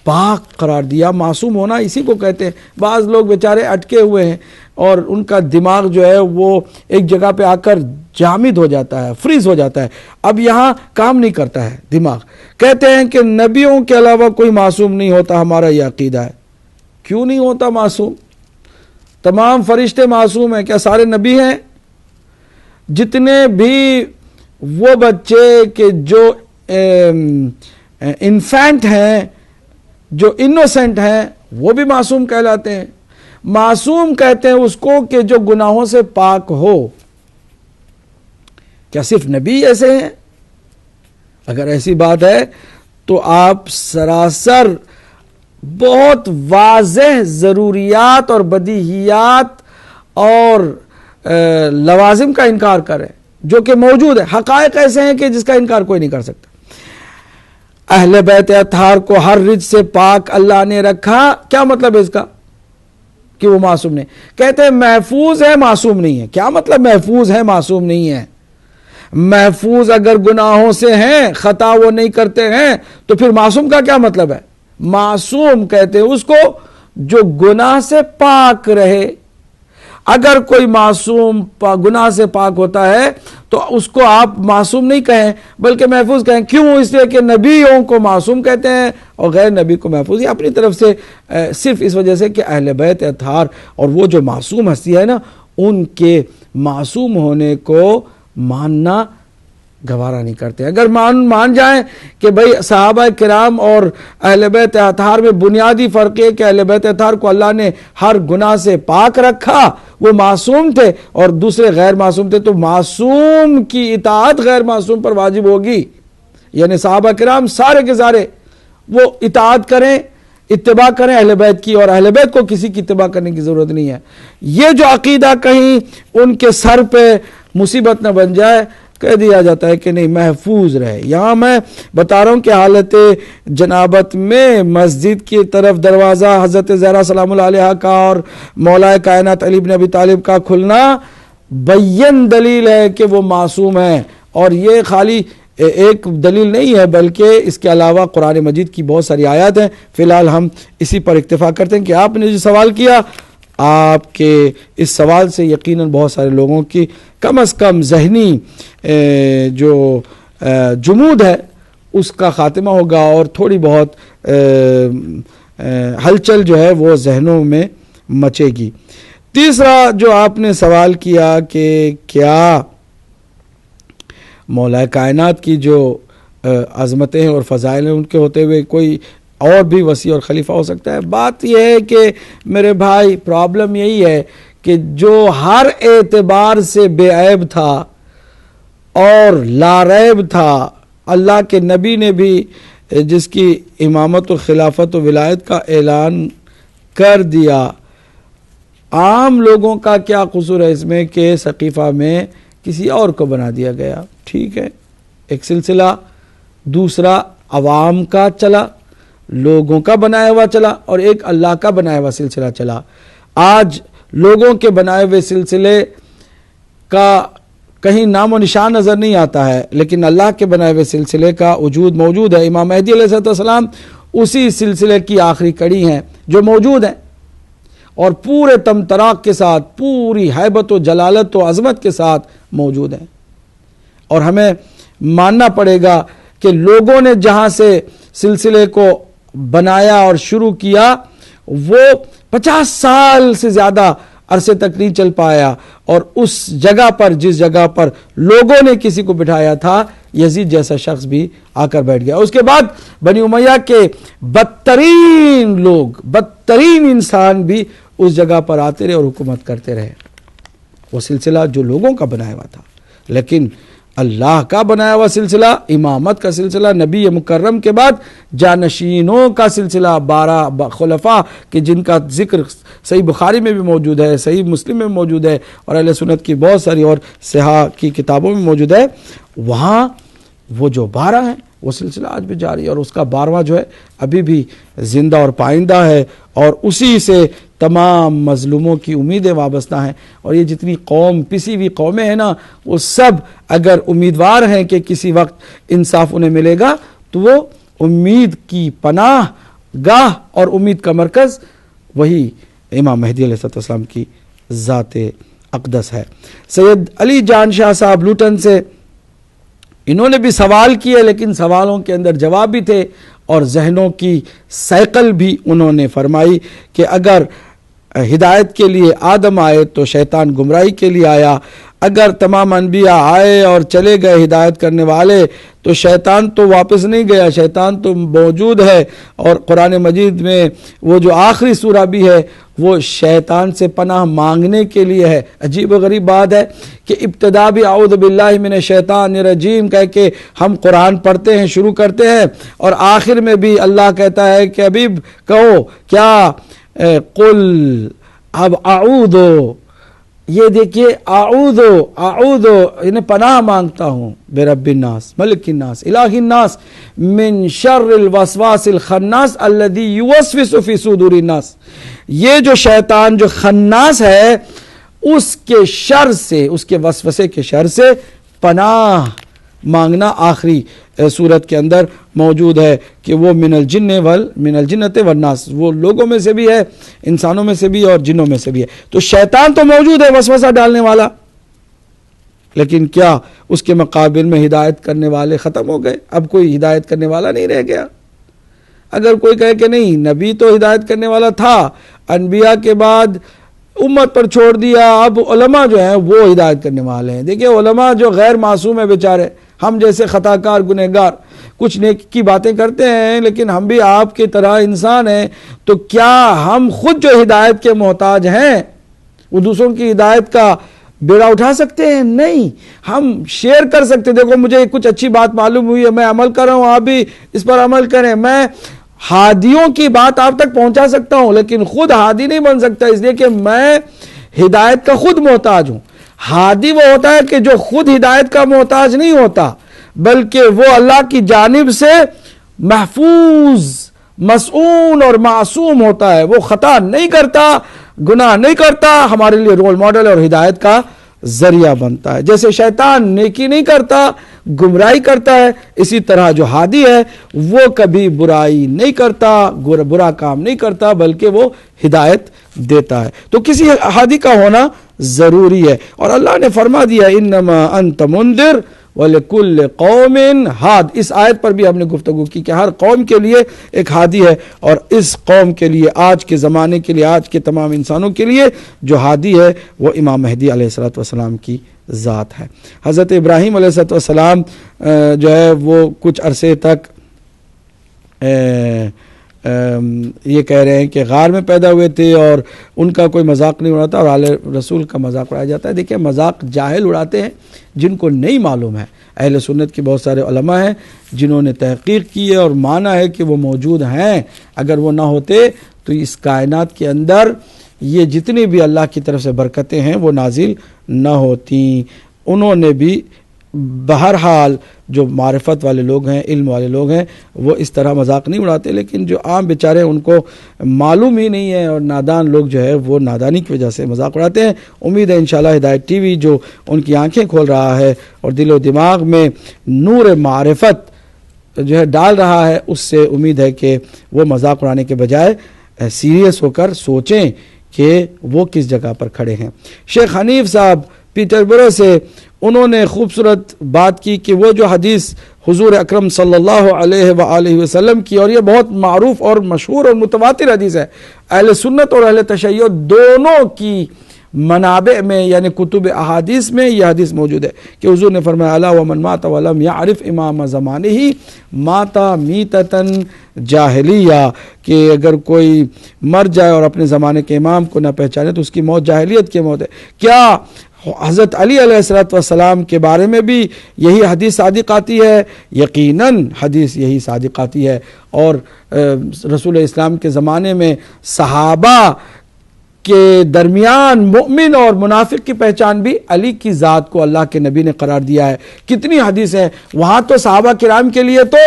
پاک قرار دیا۔ معصوم ہونا اسی کو کہتے ہیں۔ بعض لوگ بیچارے اٹکے ہوئے ہیں اور ان کا دماغ جو ہے وہ ایک جگہ پہ آ کر جامد ہو جاتا ہے، فریز ہو جاتا ہے، اب یہاں کام نہیں کرتا ہے دماغ۔ کہتے ہیں کہ نبیوں کے علاوہ کوئی معصوم نہیں ہوتا، ہمارا یہ عقیدہ ہے۔ کیوں نہیں ہوتا معصوم؟ تمام فرشتے معصوم ہیں، کیا سارے نبی ہیں؟ جتنے بھی وہ بچے کہ جو انفینٹ ہیں، جو انوسینٹ ہیں، وہ بھی معصوم کہلاتے ہیں۔ معصوم کہتے ہیں اس کو کہ جو گناہوں سے پاک ہو۔ کیا صرف نبی ایسے ہیں؟ اگر ایسی بات ہے تو آپ سراسر بہت واضح ضروریات اور بدیہیات اور لوازم کا انکار کریں جو کہ موجود ہے۔ حقائق ایسے ہیں کہ جس کا انکار کوئی نہیں کر سکتا۔ اہل بیت اطہار کو ہر رجس سے پاک اللہ نے رکھا، کیا مطلب ہے اس کا؟ کہ وہ معصوم نہیں۔ کہتے ہیں محفوظ ہے، معصوم نہیں ہے۔ کیا مطلب محفوظ ہے، معصوم نہیں ہے؟ محفوظ اگر گناہوں سے ہیں، خطا وہ نہیں کرتے ہیں، تو پھر معصوم کا کیا مطلب ہے؟ معصوم کہتے ہیں اس کو جو گناہ سے پاک رہے۔ اگر کوئی معصوم گناہ سے پاک ہوتا ہے تو اس کو آپ معصوم نہیں کہیں بلکہ محفوظ کہیں۔ کیوں؟ اس لیے کہ نبیوں کو معصوم کہتے ہیں اور غیر نبی کو محفوظ۔ یہ اپنی طرف سے صرف اس وجہ سے کہ اہل بیت اطہار اور وہ جو معصوم ہستی ہے نا، ان کے معصوم ہونے کو ماننا گوارا نہیں کرتے۔ اگر مان جائیں کہ بھئی صحابہ کرام اور اہل بیت اطہار میں بنیادی فرق ہے کہ اہل بیت اطہار کو اللہ نے ہر گناہ سے پاک رکھا، وہ معصوم تھے اور دوسرے غیر معصوم تھے، تو معصوم کی اطاعت غیر معصوم پر واجب ہوگی۔ یعنی صحابہ کرام سارے کے سارے وہ اطاعت کریں، اتباع کریں اہل بیت کی، اور اہل بیت کو کسی کی اتباع کرنے کی ضرورت نہیں ہے۔ یہ جو عقیدہ کہیں ان کے سر پہ مصیبت نہ بن جائے، کہہ دیا جاتا ہے کہ نہیں، محفوظ رہے۔ یہاں میں بتا رہا ہوں کہ حالت جنابت میں مسجد کی طرف دروازہ حضرت زہرا سلام اللہ علیہا کا اور مولا کائنات علی بن ابی طالب کا کھلنا بین دلیل ہے کہ وہ معصوم ہیں، اور یہ خالی ایک دلیل نہیں ہے بلکہ اس کے علاوہ قرآن مجید کی بہت ساری آیات ہیں۔ فی الحال ہم اسی پر اکتفا کرتے ہیں کہ آپ نے جو سوال کیا، آپ کے اس سوال سے یقیناً بہت سارے لوگوں کی کم از کم ذہنی جو جمود ہے اس کا خاتمہ ہوگا اور تھوڑی بہت ہلچل جو ہے وہ ذہنوں میں مچے گی۔ تیسرا جو آپ نے سوال کیا کہ کیا مولا کائنات کی جو عظمتیں اور فضائل ہیں ان کے ہوتے ہوئے کوئی اور بھی وسیع اور خلیفہ ہو سکتا ہے؟ بات یہ ہے کہ میرے بھائی پرابلم یہی ہے کہ جو ہر اعتبار سے بے عیب تھا اور لا ریب تھا، اللہ کے نبی نے بھی جس کی امامت و خلافت و ولایت کا اعلان کر دیا، عام لوگوں کا کیا قصور ہے اس میں کہ ثقیفہ میں کسی اور کو بنا دیا گیا؟ ٹھیک ہے، ایک سلسلہ، دوسرا عوام کا چلا، لوگوں کا بنایا ہوا چلا، اور ایک اللہ کا بنایا ہوا سلسلہ چلا۔ آج لوگوں کے بنائے ہوئے سلسلے کا کہیں نام و نشان نظر نہیں آتا ہے، لیکن اللہ کے بنائے ہوئے سلسلے کا وجود موجود ہے۔ امام مہدی علیہ السلام اسی سلسلے کی آخری کڑی ہیں جو موجود ہیں، اور پورے تمطراق کے ساتھ، پوری ہیبت و جلالت و عظمت کے ساتھ موجود ہیں۔ اور ہمیں ماننا پڑے گا کہ لوگوں نے جہاں سے سلسلے کو بنایا اور شروع کیا وہ 50 سال سے زیادہ عرصے تک نہیں چل پایا، اور اس جگہ پر جس جگہ پر لوگوں نے کسی کو بٹھایا تھا یزید جیسا شخص بھی آ کر بیٹھ گیا۔ اس کے بعد بنی امیہ کے بدترین لوگ، بدترین انسان بھی اس جگہ پر آتے رہے اور حکومت کرتے رہے۔ وہ سلسلہ جو لوگوں کا بنایا ہوا تھا، لیکن اللہ کا بنایا ہوا سلسلہ، امامت کا سلسلہ، نبی مکرم کے بعد جانشینوں کا سلسلہ، 12 خلفاء کہ جن کا ذکر صحیح بخاری میں بھی موجود ہے، صحیح مسلم میں موجود ہے، اور اہل سنت کی بہت ساری اور صحاح کی کتابوں میں موجود ہے۔ وہاں وہ جو 12 ہیں وہ سلسلہ آج بھی جاری ہے، اور اس کا 12واں جو ہے ابھی بھی زندہ اور پائندہ ہے، اور اسی سے تمام مظلوموں کی امیدیں وابستہ ہیں۔ اور یہ جتنی قوم، پسی ہوئی قومیں ہیں نا، وہ سب اگر امیدوار ہیں کہ کسی وقت انصاف انہیں ملے گا، تو وہ امید کی پناہ گاہ اور امید کا مرکز وہی امام مہدی علیہ السلام کی ذات اقدس ہے۔ سید علی جان شاہ صاحب لوٹن سے انہوں نے بھی سوال کیے، لیکن سوالوں کے اندر جواب بھی تھے، اور ذہنوں کی سائیکل بھی انہوں نے فرمائی کہ اگر ہدایت کے لیے آدم آئے تو شیطان گمراہی کے لیے آیا، اگر تمام انبیاء آئے اور چلے گئے ہدایت کرنے والے تو شیطان تو واپس نہیں گیا، شیطان تو موجود ہے، اور قرآن مجید میں وہ جو آخری سورہ بھی ہے وہ شیطان سے پناہ مانگنے کے لیے ہے۔ عجیب و غریب بات ہے کہ ابتدا بھی اعوذ باللہ من الشیطان الرجیم کہہ کے ہم قرآن پڑھتے ہیں، شروع کرتے ہیں، اور آخر میں بھی اللہ کہتا ہے کہ حبیب کہو کیا، قل اب اعوذ، یہ دیکھیے اعوذ انہیں پناہ مانگتا ہوں برب الناس ملک الناس الہ الناس من شر الوسواس الخناس الذی یوسوس فی صدور الناس۔ یہ جو شیطان جو خناس ہے، اس کے شر سے، اس کے وسوسے کے شر سے پناہ مانگنا آخری صورت کے اندر موجود ہے کہ وہ من الجنت والناس، وہ لوگوں میں سے بھی ہے، انسانوں میں سے بھی اور جنوں میں سے بھی ہے۔ تو شیطان تو موجود ہے وسوسہ ڈالنے والا، لیکن کیا اس کے مقابل میں ہدایت کرنے والے ختم ہو گئے؟ اب کوئی ہدایت کرنے والا نہیں رہ گیا۔ اگر کوئی کہے کہ نہیں، نبی تو ہدایت کرنے والا تھا، انبیاء کے بعد امت پر چھوڑ دیا، اب علماء جو ہیں وہ ہدایت کرنے والے ہیں۔ دیکھیں علماء جو غیر معصوم ہیں بیچارے، ہم جیسے خطا کار گنہگار کچھ نیکی کی باتیں کرتے ہیں، لیکن ہم بھی آپ کی طرح انسان ہیں، تو کیا ہم خود جو ہدایت کے محتاج ہیں وہ دوسروں کی ہدایت کا بیڑا اٹھا سکتے ہیں؟ نہیں۔ ہم شیئر کر سکتے، دیکھو مجھے کچھ اچھی بات معلوم ہوئی ہے، میں عمل کر رہا ہوں، آپ بھی اس پر عمل کریں۔ میں ہادیوں کی بات آپ تک پہنچا سکتا ہوں، لیکن خود ہادی نہیں بن سکتا، اس لیے کہ میں ہدایت کا خود محتاج ہوں۔ ہادی وہ ہوتا ہے کہ جو خود ہدایت کا محتاج نہیں ہوتا، بلکہ وہ اللہ کی جانب سے محفوظ، مسعون اور معصوم ہوتا ہے، وہ خطا نہیں کرتا، گناہ نہیں کرتا، ہمارے لیے رول ماڈل اور ہدایت کا ذریعہ بنتا ہے۔ جیسے شیطان نیکی نہیں کرتا، گمراہی کرتا ہے، اسی طرح جو ہادی ہے وہ کبھی برائی نہیں کرتا، برا کام نہیں کرتا، بلکہ وہ ہدایت دیتا ہے۔ تو کسی ہادی کا ہونا ضروری ہے، اور اللہ نے فرما دیا انما انت منذر وَلِكُلِّ قَوْمٍ ہاد۔ اس آیت پر بھی ہم نے گفتگو کی کہ ہر قوم کے لیے ایک ہادی ہے، اور اس قوم کے لیے، آج کے زمانے کے لیے، آج کے تمام انسانوں کے لیے جو ہادی ہے وہ امام مہدی علیہ السلام کی ذات ہے۔ حضرت ابراہیم علیہ السلام جو ہے وہ کچھ عرصے تک یہ کہہ رہے ہیں کہ غار میں پیدا ہوئے تھے، اور ان کا کوئی مذاق نہیں اڑاتا، اور آل رسول کا مذاق اڑایا جاتا ہے۔ دیکھیں مذاق جاہل اڑاتے ہیں جن کو نہیں معلوم ہے۔ اہل سنت کے بہت سارے علماء ہیں جنہوں نے تحقیق کی ہے اور مانا ہے کہ وہ موجود ہیں، اگر وہ نہ ہوتے تو اس کائنات کے اندر یہ جتنی بھی اللہ کی طرف سے برکتیں ہیں وہ نازل نہ ہوتی. انہوں نے بھی بہرحال جو معرفت والے لوگ ہیں، علم والے لوگ ہیں، وہ اس طرح مذاق نہیں اڑاتے، لیکن جو عام بیچارے ان کو معلوم ہی نہیں ہے اور نادان لوگ جو ہے وہ نادانی کی وجہ سے مذاق اڑاتے ہیں. امید ہے انشاءاللہ ہدایت ٹی وی جو ان کی آنکھیں کھول رہا ہے اور دل و دماغ میں نور معرفت جو ہے ڈال رہا ہے، اس سے امید ہے کہ وہ مذاق اڑانے کے بجائے سیریس ہو کر سوچیں کہ وہ کس جگہ پر کھڑے ہیں. شیخ حنیف صاحب پیٹربرو سے انہوں نے خوبصورت بات کی کہ وہ جو حدیث حضور اکرم صلی اللہ علیہ وآلہ وسلم کی، اور یہ بہت معروف اور مشہور اور متواتر حدیث ہے، اہل سنت اور اہل تشیع دونوں کی منابع میں یعنی کتب احادیث میں یہ حدیث موجود ہے کہ حضور نے فرمایا الا ومن مات ولم يعرف امام زمانہ مات میتۃ جاہلیہ، کہ اگر کوئی مر جائے اور اپنے زمانے کے امام کو نہ پہچانے تو اس کی موت جاہلیت کی موت ہے. کیا حضرت علی علیہ السلام کے بارے میں بھی یہی حدیث صادق آتی ہے؟ یقیناً حدیث یہی صادق آتی ہے. اور رسول اسلام کے زمانے میں صحابہ کے درمیان مومن اور منافق کی پہچان بھی علی کی ذات کو اللہ کے نبی نے قرار دیا ہے. کتنی حدیث ہے وہاں تو صحابہ کرام کے لیے تو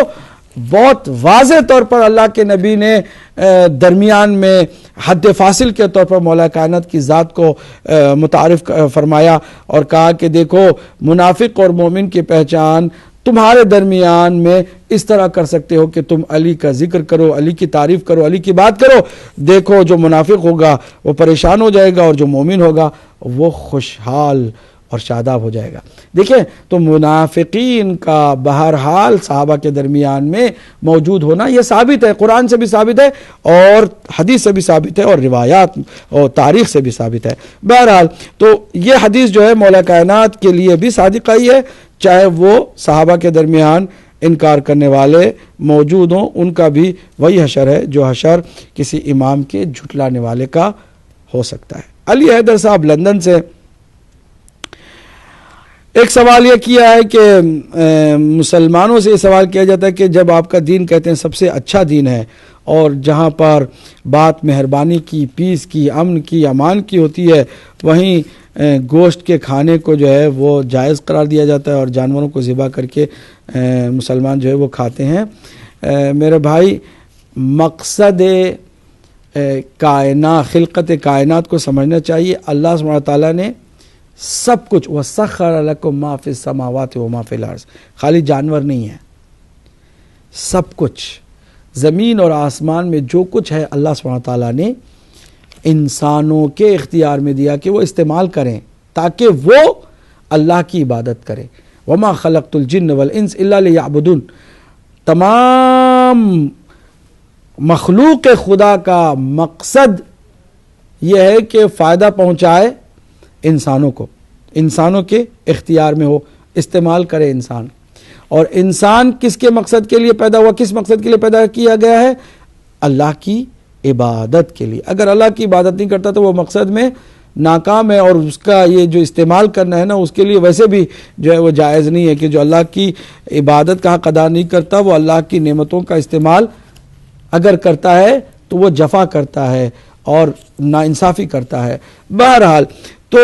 بہت واضح طور پر اللہ کے نبی نے درمیان میں حد فاصل کے طور پر مولا کائنات کی ذات کو متعارف فرمایا اور کہا کہ دیکھو منافق اور مومن کی پہچان تمہارے درمیان میں اس طرح کر سکتے ہو کہ تم علی کا ذکر کرو، علی کی تعریف کرو، علی کی بات کرو. دیکھو جو منافق ہوگا وہ پریشان ہو جائے گا اور جو مومن ہوگا وہ خوشحال اور شاداب ہو جائے گا. دیکھیں تو منافقین کا بہرحال صحابہ کے درمیان میں موجود ہونا یہ ثابت ہے، قرآن سے بھی ثابت ہے اور حدیث سے بھی ثابت ہے اور روایات اور تاریخ سے بھی ثابت ہے. بہرحال تو یہ حدیث جو ہے مولا کائنات کے لیے بھی صادق آئی ہے، چاہے وہ صحابہ کے درمیان انکار کرنے والے موجود ہوں، ان کا بھی وہی حشر ہے جو حشر کسی امام کے جھٹلانے والے کا ہو سکتا ہے. علی حیدر صاحب لندن سے ایک سوال یہ کیا ہے کہ مسلمانوں سے یہ سوال کیا جاتا ہے کہ جب آپ کا دین کہتے ہیں سب سے اچھا دین ہے اور جہاں پر بات مہربانی کی، پیس کی، امن کی، امان کی ہوتی ہے، وہیں گوشت کے کھانے کو جو ہے وہ جائز قرار دیا جاتا ہے اور جانوروں کو ذبح کر کے مسلمان جو ہے وہ کھاتے ہیں. میرے بھائی مقصد کائنات، خلقت کائنات کو سمجھنا چاہیے. اللہ سبحانہ تعالیٰ نے سب کچھ وَسَخَّرَ لَكُم مَا فِي السَّمَاوَاتِ وَمَا فِي الْأَرْضِ، خالی جانور نہیں ہے، سب کچھ زمین اور آسمان میں جو کچھ ہے اللہ سبحانہ تعالیٰ نے انسانوں کے اختیار میں دیا کہ وہ استعمال کریں تاکہ وہ اللہ کی عبادت کریں. وَمَا خَلَقْتُ الْجِنَّ وَالْإِنسَ إِلَّا لِيَعْبُدُونَ. تمام مخلوق خدا کا مقصد یہ ہے کہ فائدہ پہنچائے انسانوں کو، انسانوں کے اختیار میں ہو، استعمال کرے انسان. اور انسان کس کے مقصد کے لیے پیدا ہوا، کس مقصد کے لیے پیدا کیا گیا ہے؟ اللہ کی عبادت کے لیے. اگر اللہ کی عبادت نہیں کرتا تو وہ مقصد میں ناکام ہے، اور اس کا یہ جو استعمال کرنا ہے نا اس کے لیے ویسے بھی جو ہے وہ جائز نہیں ہے کہ جو اللہ کی عبادت کا حق ادا نہیں کرتا وہ اللہ کی نعمتوں کا استعمال اگر کرتا ہے تو وہ جفا کرتا ہے اور ناانصافی کرتا ہے. بہرحال تو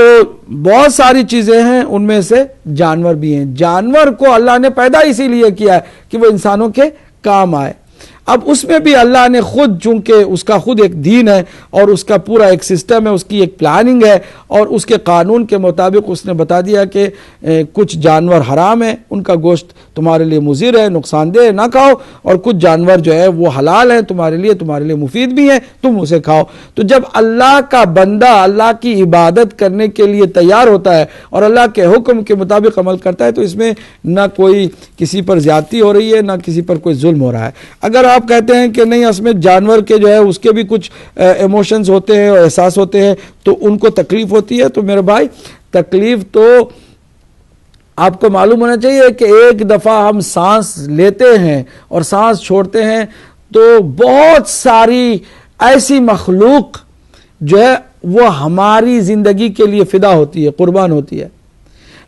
بہت ساری چیزیں ہیں، ان میں سے جانور بھی ہیں. جانور کو اللہ نے پیدا اسی لیے کیا ہے کہ وہ انسانوں کے کام آئے. اب اس میں بھی اللہ نے خود، چونکہ اس کا خود ایک دین ہے اور اس کا پورا ایک سسٹم ہے، اس کی ایک پلاننگ ہے اور اس کے قانون کے مطابق اس نے بتا دیا کہ کچھ جانور حرام ہیں، ان کا گوشت تمہارے لیے مضر ہے، نقصان دہ ہے، نہ کھاؤ، اور کچھ جانور جو ہے وہ حلال ہیں تمہارے لیے مفید بھی ہیں، تم اسے کھاؤ. تو جب اللہ کا بندہ اللہ کی عبادت کرنے کے لیے تیار ہوتا ہے اور اللہ کے حکم کے مطابق عمل کرتا ہے تو اس میں نہ کوئی کسی پر زیادتی ہو رہی ہے نہ کسی پر کوئی ظلم ہو رہا ہے. اگر آپ کہتے ہیں کہ نہیں اس میں جانور کے جو ہے اس کے بھی کچھ ایموشنز ہوتے ہیں اور احساس ہوتے ہیں تو ان کو تکلیف ہوتی ہے، تو میرے بھائی تکلیف تو آپ کو معلوم ہونا چاہیے کہ ایک دفعہ ہم سانس لیتے ہیں اور سانس چھوڑتے ہیں تو بہت ساری ایسی مخلوق جو ہے وہ ہماری زندگی کے لیے فدا ہوتی ہے، قربان ہوتی ہے.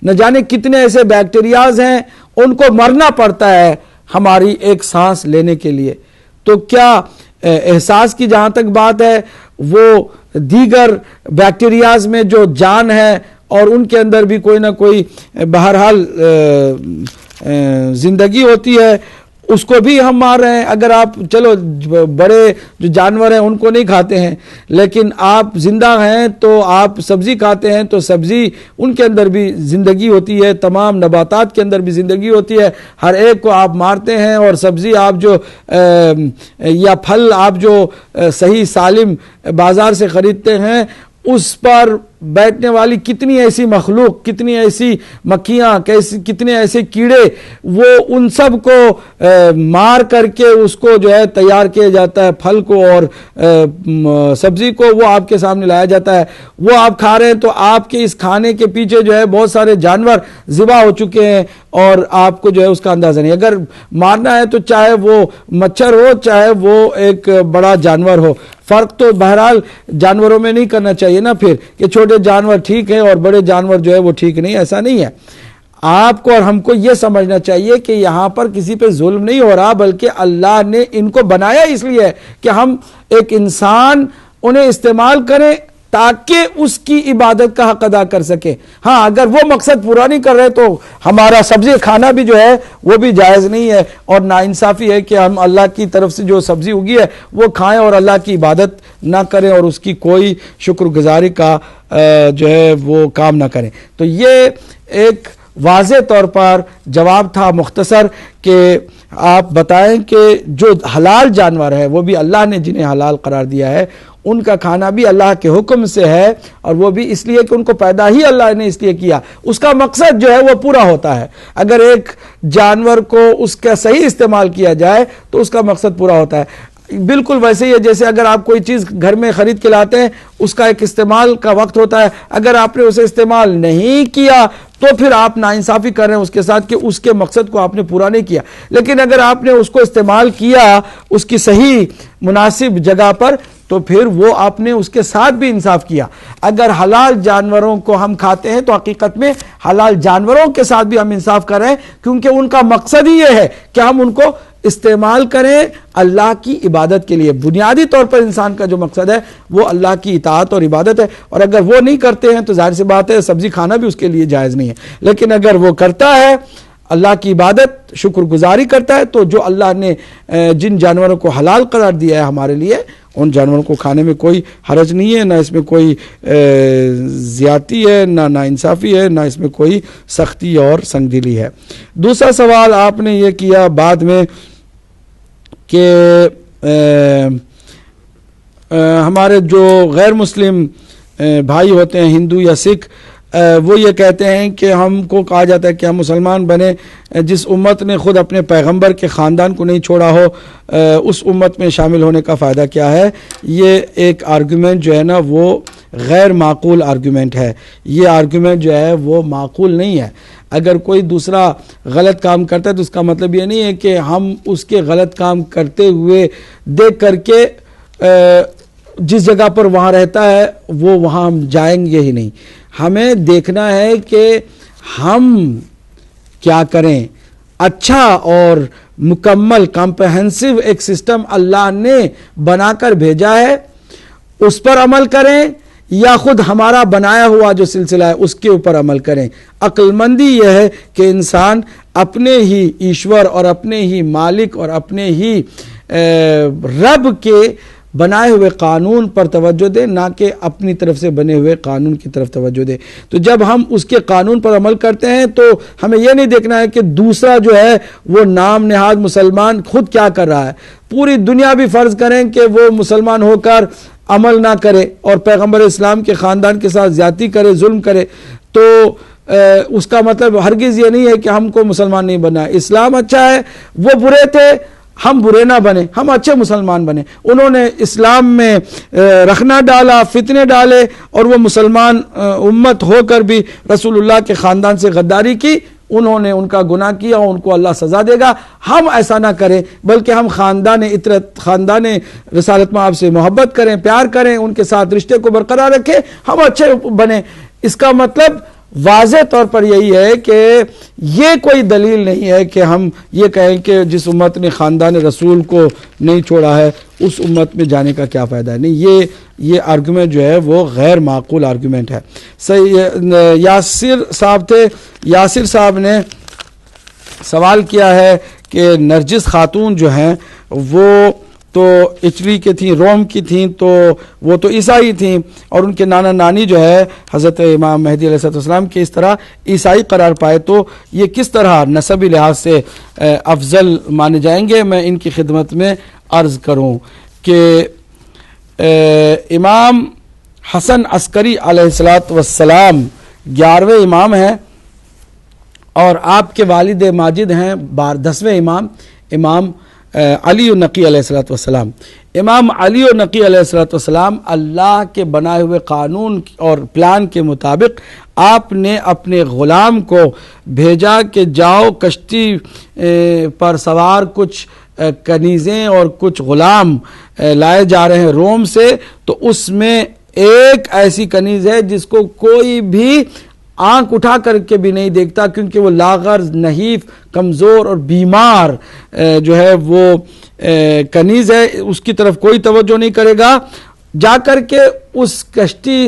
نہ جانے کتنے ایسے بیکٹیریاز ہیں ان کو مرنا پڑتا ہے ہماری ایک سانس لینے کے لیے. تو کیا احساس کی جہاں تک بات ہے وہ دیگر بیکٹیریاز میں جو جان ہے اور ان کے اندر بھی کوئی نہ کوئی بہرحال زندگی ہوتی ہے، اس کو بھی ہم مار رہے ہیں. اگر آپ چلو بڑے جو جانور ہیں ان کو نہیں کھاتے ہیں، لیکن آپ زندہ ہیں تو آپ سبزی کھاتے ہیں، تو سبزی ان کے اندر بھی زندگی ہوتی ہے، تمام نباتات کے اندر بھی زندگی ہوتی ہے. ہر ایک کو آپ مارتے ہیں، اور سبزی آپ جو یا پھل آپ جو صحیح سالم بازار سے خریدتے ہیں، اس پر بیٹھنے والی کتنی ایسی مخلوق، کتنی ایسی مکھیاں، کتنے ایسے کیڑے، وہ ان سب کو مار کر کے اس کو جو ہے تیار کیا جاتا ہے، پھل کو اور سبزی کو وہ آپ کے سامنے لایا جاتا ہے، وہ آپ کھا رہے ہیں. تو آپ کے اس کھانے کے پیچھے جو ہے بہت سارے جانور ذبح ہو چکے ہیں، اور آپ کو جو ہے اس کا اندازہ نہیں. اگر مارنا ہے تو چاہے وہ مچھر ہو، چاہے وہ ایک بڑا جانور ہو. فرق تو بہرحال جانوروں میں نہیں کرنا چاہیے نا پھر، کہ چھوٹے جانور ٹھیک ہیں اور بڑے جانور جو ہے وہ ٹھیک نہیں. ایسا نہیں ہے. آپ کو اور ہم کو یہ سمجھنا چاہیے کہ یہاں پر کسی پہ ظلم نہیں ہو رہا، بلکہ اللہ نے ان کو بنایا اس لیے کہ ہم ایک انسان انہیں استعمال کریں تاکہ اس کی عبادت کا حق ادا کر سکے. ہاں اگر وہ مقصد پورا نہیں کر رہے تو ہمارا سبزی کھانا بھی جو ہے وہ بھی جائز نہیں ہے، اور ناانصافی ہے کہ ہم اللہ کی طرف سے جو سبزی اگی ہے وہ کھائیں اور اللہ کی عبادت نہ کریں اور اس کی کوئی شکر گزاری کا جو ہے وہ کام نہ کریں. تو یہ ایک واضح طور پر جواب تھا مختصر کہ آپ بتائیں کہ جو حلال جانور ہے وہ بھی اللہ نے جنہیں حلال قرار دیا ہے، ان کا کھانا بھی اللہ کے حکم سے ہے، اور وہ بھی اس لیے کہ ان کو پیدا ہی اللہ نے اس لیے کیا. اس کا مقصد جو ہے وہ پورا ہوتا ہے. اگر ایک جانور کو اس کا صحیح استعمال کیا جائے تو اس کا مقصد پورا ہوتا ہے. بالکل ویسے ہی ہے جیسے اگر آپ کوئی چیز گھر میں خرید کے لاتے ہیں، اس کا ایک استعمال کا وقت ہوتا ہے. اگر آپ نے اسے استعمال نہیں کیا تو پھر آپ ناانصافی کر رہے ہیں اس کے ساتھ کہ اس کے مقصد کو آپ نے پورا نہیں کیا. لیکن اگر آپ نے اس کو استعمال کیا اس کی صحیح مناسب جگہ پر، تو پھر وہ آپ نے اس کے ساتھ بھی انصاف کیا. اگر حلال جانوروں کو ہم کھاتے ہیں تو حقیقت میں حلال جانوروں کے ساتھ بھی ہم انصاف کر رہے ہیں، کیونکہ ان کا مقصد ہی یہ ہے کہ ہم ان کو استعمال کریں اللہ کی عبادت کے لیے. بنیادی طور پر انسان کا جو مقصد ہے وہ اللہ کی اطاعت اور عبادت ہے، اور اگر وہ نہیں کرتے ہیں تو ظاہر سی بات ہے سبزی کھانا بھی اس کے لیے جائز نہیں ہے. لیکن اگر وہ کرتا ہے اللہ کی عبادت، شکر گزاری کرتا ہے، تو جو اللہ نے جن جانوروں کو حلال قرار دیا ہے ہمارے لیے، ان جانوروں کو کھانے میں کوئی حرج نہیں ہے، نہ اس میں کوئی زیادتی ہے، نہ ناانصافی ہے، نہ اس میں کوئی سختی اور سنگ دلی ہے. دوسرا سوال آپ نے یہ کیا بعد میں کہ ہمارے جو غیر مسلم بھائی ہوتے ہیں ہندو یا سکھ، وہ یہ کہتے ہیں کہ ہم کو کہا جاتا ہے کہ ہم مسلمان بنے، جس امت نے خود اپنے پیغمبر کے خاندان کو نہیں چھوڑا ہو اس امت میں شامل ہونے کا فائدہ کیا ہے. یہ ایک آرگومنٹ جو ہے نا وہ غیر معقول آرگومنٹ ہے. یہ آرگومنٹ جو ہے وہ معقول نہیں ہے. اگر کوئی دوسرا غلط کام کرتا ہے تو اس کا مطلب یہ نہیں ہے کہ ہم اس کے غلط کام کرتے ہوئے دیکھ کر کے جس جگہ پر وہاں رہتا ہے وہ وہاں ہم جائیں گے ہی نہیں. ہمیں دیکھنا ہے کہ ہم کیا کریں. اچھا اور مکمل کمپریہنسو ایک سسٹم اللہ نے بنا کر بھیجا ہے، اس پر عمل کریں، یا خود ہمارا بنایا ہوا جو سلسلہ ہے اس کے اوپر عمل کریں. عقل مندی یہ ہے کہ انسان اپنے ہی ایشور اور اپنے ہی مالک اور اپنے ہی رب کے بنائے ہوئے قانون پر توجہ دے، نہ کہ اپنی طرف سے بنے ہوئے قانون کی طرف توجہ دے. تو جب ہم اس کے قانون پر عمل کرتے ہیں تو ہمیں یہ نہیں دیکھنا ہے کہ دوسرا جو ہے وہ نام نہاد مسلمان خود کیا کر رہا ہے. پوری دنیا بھی فرض کریں کہ وہ مسلمان ہو کر عمل نہ کرے اور پیغمبر اسلام کے خاندان کے ساتھ زیادتی کرے، ظلم کرے، تو اس کا مطلب ہرگز یہ نہیں ہے کہ ہم کو مسلمان نہیں بنا ہے. اسلام اچھا ہے، وہ برے تھے، ہم برے نہ بنے، ہم اچھے مسلمان بنے. انہوں نے اسلام میں رکھنا ڈالا، فتنے ڈالے، اور وہ مسلمان امت ہو کر بھی رسول اللہ کے خاندان سے غداری کی. انہوں نے ان کا گناہ کیا، ان کو اللہ سزا دے گا. ہم ایسا نہ کریں، بلکہ ہم خاندان اطرت، خاندان رسالت میں آپ سے محبت کریں، پیار کریں، ان کے ساتھ رشتے کو برقرار رکھیں، ہم اچھے بنیں. اس کا مطلب واضح طور پر یہی ہے کہ یہ کوئی دلیل نہیں ہے کہ ہم یہ کہیں کہ جس امت نے خاندان رسول کو نہیں چھوڑا ہے اس امت میں جانے کا کیا فائدہ ہے. نہیں، یہ آرگومنٹ جو ہے وہ غیر معقول آرگومنٹ ہے. یاسر صاحب تھے، یاسر صاحب نے سوال کیا ہے کہ نرجس خاتون جو ہیں وہ تو اٹلی کے تھیں، روم کی تھیں، تو وہ تو عیسائی تھیں، اور ان کے نانا نانی جو ہے حضرت امام مہدی علیہ السلام کے اس طرح عیسائی قرار پائے، تو یہ کس طرح نسبی لحاظ سے افضل مانے جائیں گے؟ میں ان کی خدمت میں عرض کروں کہ امام حسن عسکری علیہ السلام 11ویں امام ہیں، اور آپ کے والد ماجد ہیں 10ویں امام، امام علی النقی علیہ السلام. امام علی النقی علیہ السلام اللہ کے بنائے ہوئے قانون اور پلان کے مطابق آپ نے اپنے غلام کو بھیجا کہ جاؤ کشتی پر سوار کچھ کنیزیں اور کچھ غلام لائے جا رہے ہیں روم سے، تو اس میں ایک ایسی کنیز ہے جس کو کوئی بھی آنکھ اٹھا کر کے بھی نہیں دیکھتا، کیونکہ وہ لاغر، نحیف، کمزور اور بیمار جو ہے وہ کنیز ہے، اس کی طرف کوئی توجہ نہیں کرے گا. جا کر کے اس کشتی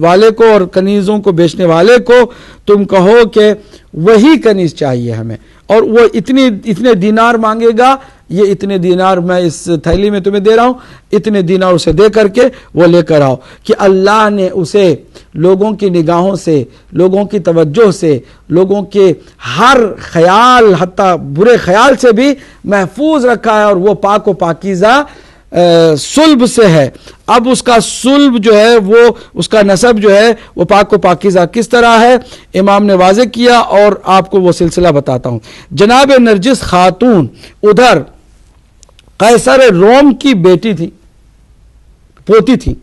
والے کو اور کنیزوں کو بیچنے والے کو تم کہو کہ وہی کنیز چاہیے ہمیں، اور وہ اتنے دینار مانگے گا، یہ اتنے دینار میں اس تھیلی میں تمہیں دے رہا ہوں، اتنے دینار اسے دے کر کے وہ لے کر آؤ. کہ اللہ نے اسے لوگوں کی نگاہوں سے، لوگوں کی توجہ سے، لوگوں کے ہر خیال، حتیٰ برے خیال سے بھی محفوظ رکھا ہے، اور وہ پاک و پاکیزہ صلب سے ہے. اب اس کا صلب جو ہے وہ اس کا نسب جو ہے وہ پاک و پاکیزہ کس طرح ہے امام نے واضح کیا، اور آپ کو وہ سلسلہ بتاتا ہوں. جناب نرجس خاتون ادھر قیصر روم کی بیٹی تھی، پوتی تھی،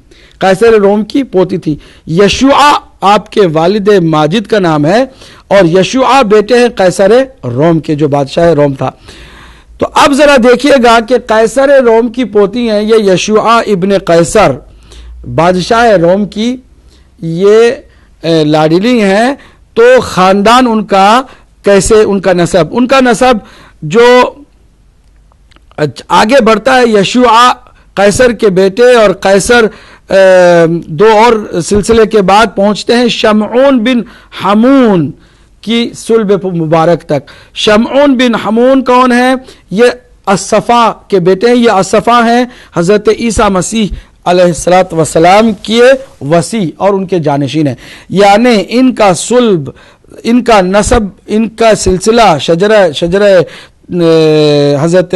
قیصر روم کی پوتی تھی. یشوع آپ کے والد ماجد کا نام ہے، اور یشوع بیٹے ہیں قیصر روم کے، جو بادشاہ روم تھا. تو اب ذرا دیکھیے گا کہ قیصر روم کی پوتی ہیں یہ یشوع ابن قیصر، بادشاہ روم کی یہ لاڈلی ہیں. تو خاندان ان کا کیسے، ان کا نسب جو آگے بڑھتا ہے. یشوع قیصر کے بیٹے، اور قیصر دو اور سلسلے کے بعد پہنچتے ہیں شمعون بن حمون کی صلب مبارک تک. شمعون بن حمون کون ہے؟ یہ الصفا کے بیٹے ہیں. یہ الصفا ہیں حضرت عیسیٰ مسیح علیہ السلام کی وصی اور ان کے جانشین ہیں. یعنی ان کا صلب، ان کا نسب، ان کا سلسلہ شجرہ حضرت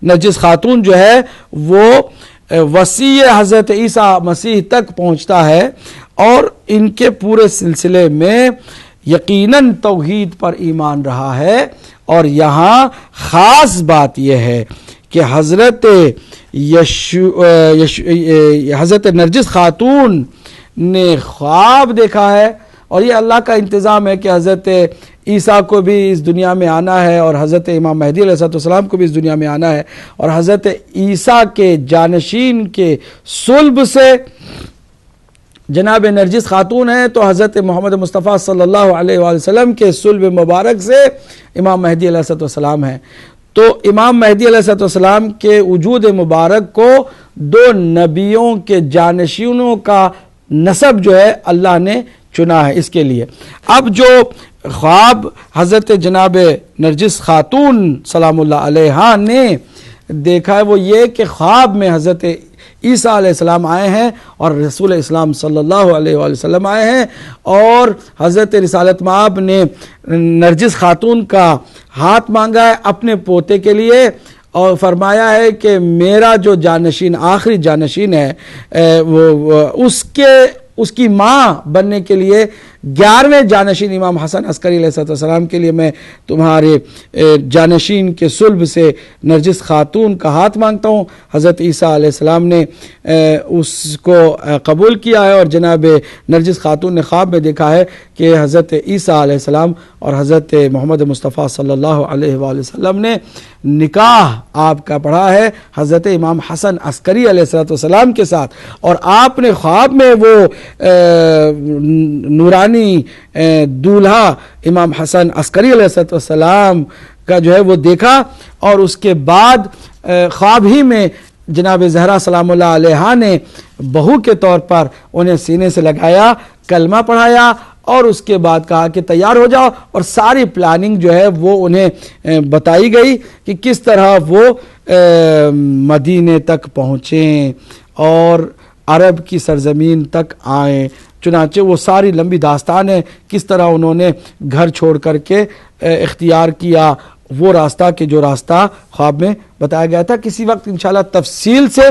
نرجس خاتون جو ہے وہ وصی حضرت عیسیٰ مسیح تک پہنچتا ہے، اور ان کے پورے سلسلے میں یقیناً توحید پر ایمان رہا ہے. اور یہاں خاص بات یہ ہے کہ حضرت حضرت نرجس خاتون نے خواب دیکھا ہے، اور یہ اللہ کا انتظام ہے کہ حضرت عیسیٰ کو بھی اس دنیا میں آنا ہے، اور حضرت امام مہدی علیہ السلام کو بھی اس دنیا میں آنا ہے، اور حضرت عیسیٰ کے جانشین کے صلب سے جناب نرجس خاتون ہیں، تو حضرت محمد مصطفیٰ صلی اللہ علیہ وآلہ وسلم کے صلب مبارک سے امام مہدی علیہ السلام ہیں. تو امام مہدی علیہ السلام کے وجود مبارک کو دو نبیوں کے جانشینوں کا نسب جو ہے اللہ نے چنا ہے اس کے لیے. اب جو خواب حضرت جناب نرجس خاتون سلام اللہ علیہا نے دیکھا ہے وہ یہ کہ خواب میں حضرت عیسیٰ علیہ السلام آئے ہیں، اور رسول اسلام صلی اللہ علیہ وآلہ وسلم آئے ہیں، اور حضرت رسالت مآب نے نرجس خاتون کا ہاتھ مانگا ہے اپنے پوتے کے لیے، اور فرمایا ہے کہ میرا جو جانشین، آخری جانشین ہے، وہ اس کی ماں بننے کے لیے 11ویں جانشین امام حسن عسکری علیہ السلام کے لیے میں تمہارے جانشین کے صلب سے نرجس خاتون کا ہاتھ مانگتا ہوں. حضرت عیسیٰ علیہ السلام نے اس کو قبول کیا ہے اور جناب نرجس خاتون نے خواب میں دیکھا ہے کہ حضرت عیسیٰ علیہ السلام اور حضرت محمد مصطفیٰ صلی اللہ علیہ وآلہ وسلم نے نکاح آپ کا پڑھا ہے حضرت امام حسن عسکری علیہ السلام کے ساتھ, اور آپ نے خواب میں وہ نورانی دولہا امام حسن عسکری علیہ السلام کا جو ہے وہ دیکھا, اور اس کے بعد خواب ہی میں جناب زہرا سلام اللہ علیہا نے بہو کے طور پر انہیں سینے سے لگایا, کلمہ پڑھایا, اور اس کے بعد کہا کہ تیار ہو جاؤ, اور ساری پلاننگ جو ہے وہ انہیں بتائی گئی کہ کس طرح وہ مدینے تک پہنچیں اور عرب کی سرزمین تک آئیں. چنانچہ وہ ساری لمبی داستان ہے کس طرح انہوں نے گھر چھوڑ کر کے اختیار کیا وہ راستہ کہ جو راستہ خواب میں بتایا گیا تھا. کسی وقت انشاءاللہ تفصیل سے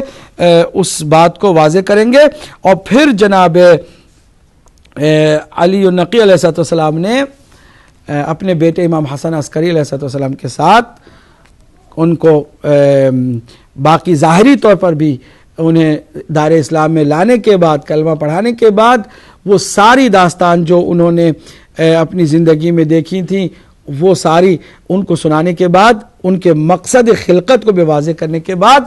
اس بات کو واضح کریں گے. اور پھر جناب علی النقی علیہ السلام نے اپنے بیٹے امام حسن عسکری علیہ السلام کے ساتھ ان کو باقی ظاہری طور پر بھی انہیں دار اسلام میں لانے کے بعد, کلمہ پڑھانے کے بعد, وہ ساری داستان جو انہوں نے اپنی زندگی میں دیکھی تھی وہ ساری ان کو سنانے کے بعد, ان کے مقصد خلقت کو بھی واضح کرنے کے بعد,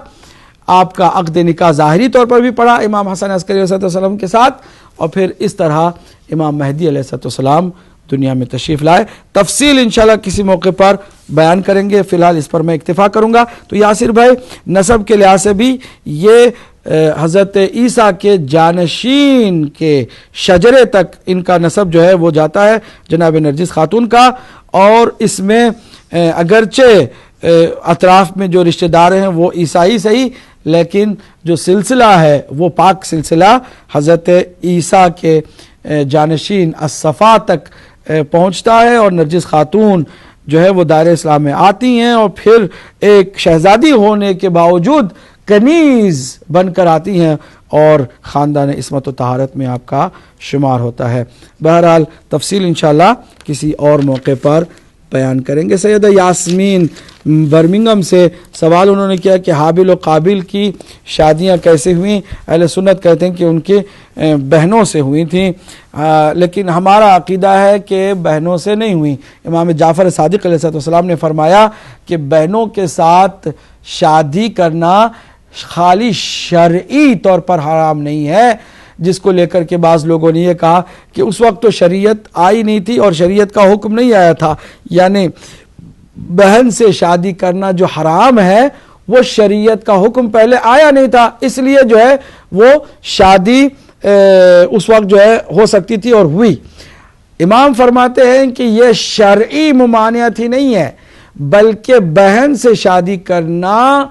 آپ کا عقد نکاح ظاہری طور پر بھی پڑھا امام حسن عسکری علیہ السلام کے ساتھ, اور پھر اس طرح امام مہدی علیہ السلام دنیا میں تشریف لائے. تفصیل انشاءاللہ کسی موقع پر بیان کریں گے, فی الحال اس پر میں اکتفا کروں گا. تو یاسر بھائی, نسب کے لحاظ سے بھی یہ حضرت عیسیٰ کے جانشین کے شجرے تک ان کا نسب جو ہے وہ جاتا ہے جناب نرجس خاتون کا, اور اس میں اگرچہ اطراف میں جو رشتہ دار ہیں وہ عیسائی صحیح, لیکن جو سلسلہ ہے وہ پاک سلسلہ حضرت عیسیٰ کے جانشین الصفا تک پہنچتا ہے, اور نرجس خاتون جو ہے وہ دائرہ اسلام میں آتی ہیں اور پھر ایک شہزادی ہونے کے باوجود کنیز بن کر آتی ہیں اور خاندان عصمت و طہارت میں آپ کا شمار ہوتا ہے. بہرحال تفصیل انشاءاللہ کسی اور موقع پر بیان کریں گے. سیدہ یاسمین برمنگم سے سوال انہوں نے کیا کہ حابل و قابل کی شادیاں کیسے ہوئیں. اہل سنت کہتے ہیں کہ ان کی بہنوں سے ہوئی تھیں, لیکن ہمارا عقیدہ ہے کہ بہنوں سے نہیں ہوئیں. امام جعفر صادق علیہ السلام نے فرمایا کہ بہنوں کے ساتھ شادی کرنا خالی شرعی طور پر حرام نہیں ہے, جس کو لے کر کے بعض لوگوں نے یہ کہا کہ اس وقت تو شریعت آئی نہیں تھی اور شریعت کا حکم نہیں آیا تھا, یعنی بہن سے شادی کرنا جو حرام ہے وہ شریعت کا حکم پہلے آیا نہیں تھا, اس لیے جو ہے وہ شادی اس وقت جو ہے ہو سکتی تھی اور ہوئی. امام فرماتے ہیں کہ یہ شرعی ممانعت ہی نہیں ہے, بلکہ بہن سے شادی کرنا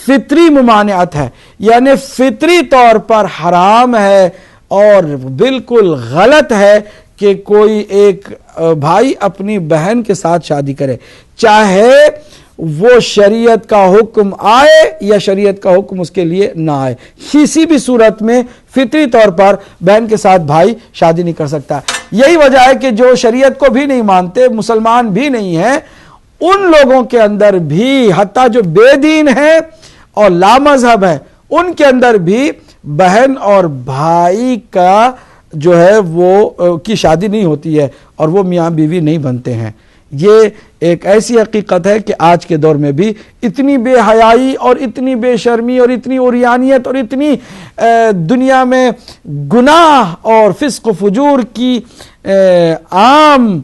فطری ممانعت ہے, یعنی فطری طور پر حرام ہے اور بالکل غلط ہے کہ کوئی ایک بھائی اپنی بہن کے ساتھ شادی کرے, چاہے وہ شریعت کا حکم آئے یا شریعت کا حکم اس کے لیے نہ آئے. کسی بھی صورت میں فطری طور پر بہن کے ساتھ بھائی شادی نہیں کر سکتا. یہی وجہ ہے کہ جو شریعت کو بھی نہیں مانتے, مسلمان بھی نہیں ہیں, ان لوگوں کے اندر بھی, حتیٰ جو بے دین ہیں اور لامذہب ہیں, ان کے اندر بھی بہن اور بھائی کا جو ہے وہ کی شادی نہیں ہوتی ہے اور وہ میاں بیوی نہیں بنتے ہیں. یہ ایک ایسی حقیقت ہے کہ آج کے دور میں بھی اتنی بے حیائی اور اتنی بے شرمی اور اتنی عریانیت اور اتنی دنیا میں گناہ اور فسق و فجور کی عام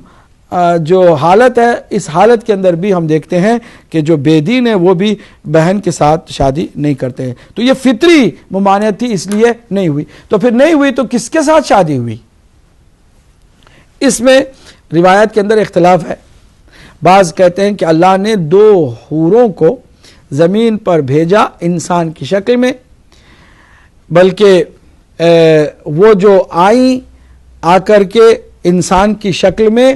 جو حالت ہے, اس حالت کے اندر بھی ہم دیکھتے ہیں کہ جو بے دین ہے وہ بھی بہن کے ساتھ شادی نہیں کرتے ہیں. تو یہ فطری ممانعت تھی, اس لیے نہیں ہوئی. تو پھر نہیں ہوئی تو کس کے ساتھ شادی ہوئی؟ اس میں روایت کے اندر اختلاف ہے. بعض کہتے ہیں کہ اللہ نے 2 حوروں کو زمین پر بھیجا انسان کی شکل میں, بلکہ وہ جو آئیں آ کر کے انسان کی شکل میں,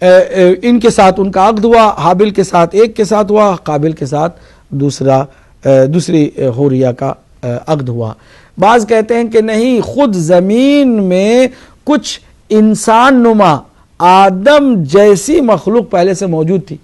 ان کے ساتھ ان کا عقد ہوا, حابل کے ساتھ ایک کے ساتھ ہوا, قابل کے ساتھ دوسری حوریہ کا عقد ہوا. بعض کہتے ہیں کہ نہیں, خود زمین میں کچھ انسان نما آدم جیسی مخلوق پہلے سے موجود تھی،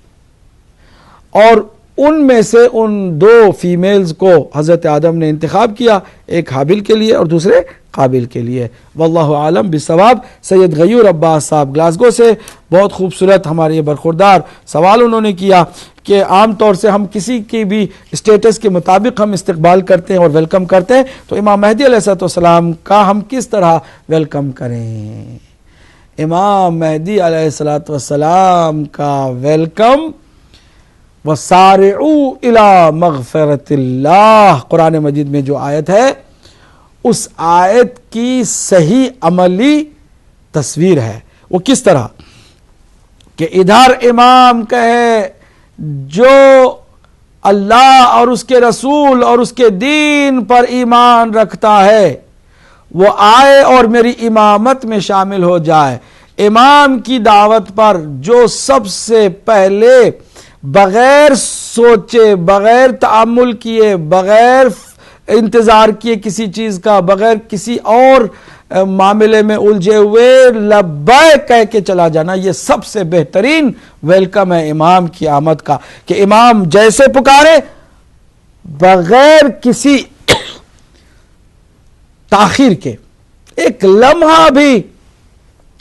اور ان میں سے ان 2 فیمیلز کو حضرت آدم نے انتخاب کیا، ایک حابل کے لیے اور دوسرے قابل کے لیے۔ واللہ عالم بالصواب۔ سید غیور عباس صاحب گلاسگو سے بہت خوبصورت ہمارے یہ برخوردار سوال انہوں نے کیا کہ عام طور سے ہم کسی کی بھی اسٹیٹس کے مطابق ہم استقبال کرتے ہیں اور ویلکم کرتے ہیں، تو امام مہدی علیہ السلام کا ہم کس طرح ویلکم کریں؟ امام مہدی علیہ السلام کا ویلکم وَسَارِعُوا إِلَى مَغْفِرَةِ اللَّهِ، قرآن مجید میں جو آیت ہے اس آیت کی صحیح عملی تصویر ہے۔ وہ کس طرح کہ ادھر امام کہے جو اللہ اور اس کے رسول اور اس کے دین پر ایمان رکھتا ہے وہ آئے اور میری امامت میں شامل ہو جائے۔ امام کی دعوت پر جو سب سے پہلے بغیر سوچے، بغیر تأمل کیے، بغیر انتظار کیے کسی چیز کا، بغیر کسی اور معاملے میں الجھے ہوئے لبیک کہہ کے چلا جانا، یہ سب سے بہترین ویلکم ہے امام کی آمد کا، کہ امام جیسے پکارے بغیر کسی تاخیر کے، ایک لمحہ بھی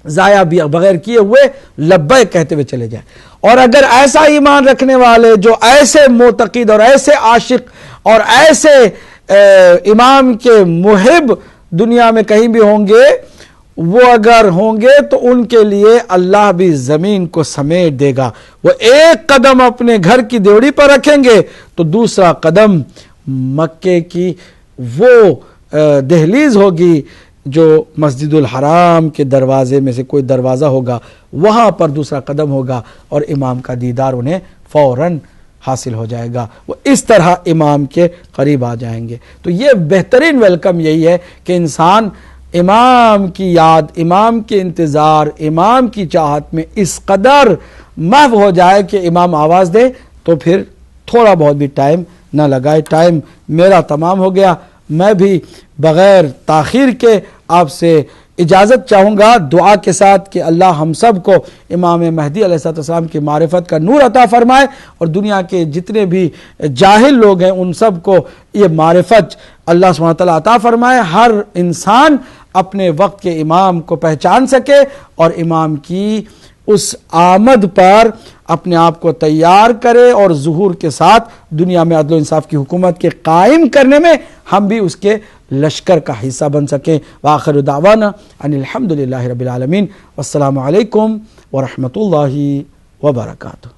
ضائع بھی بغیر کیے ہوئے لبیک کہتے ہوئے چلے جائیں۔ اور اگر ایسا ایمان رکھنے والے جو ایسے معتقد اور ایسے عاشق اور ایسے امام کے محب دنیا میں کہیں بھی ہوں گے، وہ اگر ہوں گے تو ان کے لیے اللہ بھی زمین کو سمیٹ دے گا۔ وہ ایک قدم اپنے گھر کی دیوڑی پر رکھیں گے تو دوسرا قدم مکے کی وہ دہلیز ہوگی جو مسجد الحرام کے دروازے میں سے کوئی دروازہ ہوگا، وہاں پر دوسرا قدم ہوگا اور امام کا دیدار انہیں فوراً حاصل ہو جائے گا، وہ اس طرح امام کے قریب آ جائیں گے۔ تو یہ بہترین ویلکم یہی ہے کہ انسان امام کی یاد، امام کے انتظار، امام کی چاہت میں اس قدر محو ہو جائے کہ امام آواز دے تو پھر تھوڑا بہت بھی ٹائم نہ لگائے۔ ٹائم میرا تمام ہو گیا، میں بھی بغیر تاخیر کے آپ سے اجازت چاہوں گا دعا کے ساتھ کہ اللہ ہم سب کو امام مہدی علیہ السلام کی معرفت کا نور عطا فرمائے، اور دنیا کے جتنے بھی جاہل لوگ ہیں ان سب کو یہ معرفت اللہ سبحانہ وتعالی عطا فرمائے، ہر انسان اپنے وقت کے امام کو پہچان سکے اور امام کی اس آمد پر اپنے آپ کو تیار کرے، اور ظہور کے ساتھ دنیا میں عدل و انصاف کی حکومت کے قائم کرنے میں ہم بھی اس کے لشکر کا حصہ بن سکیں۔ وآخر دعوانا ان الحمدللہ رب العالمین، والسلام علیکم ورحمۃ اللہ وبرکاتہ۔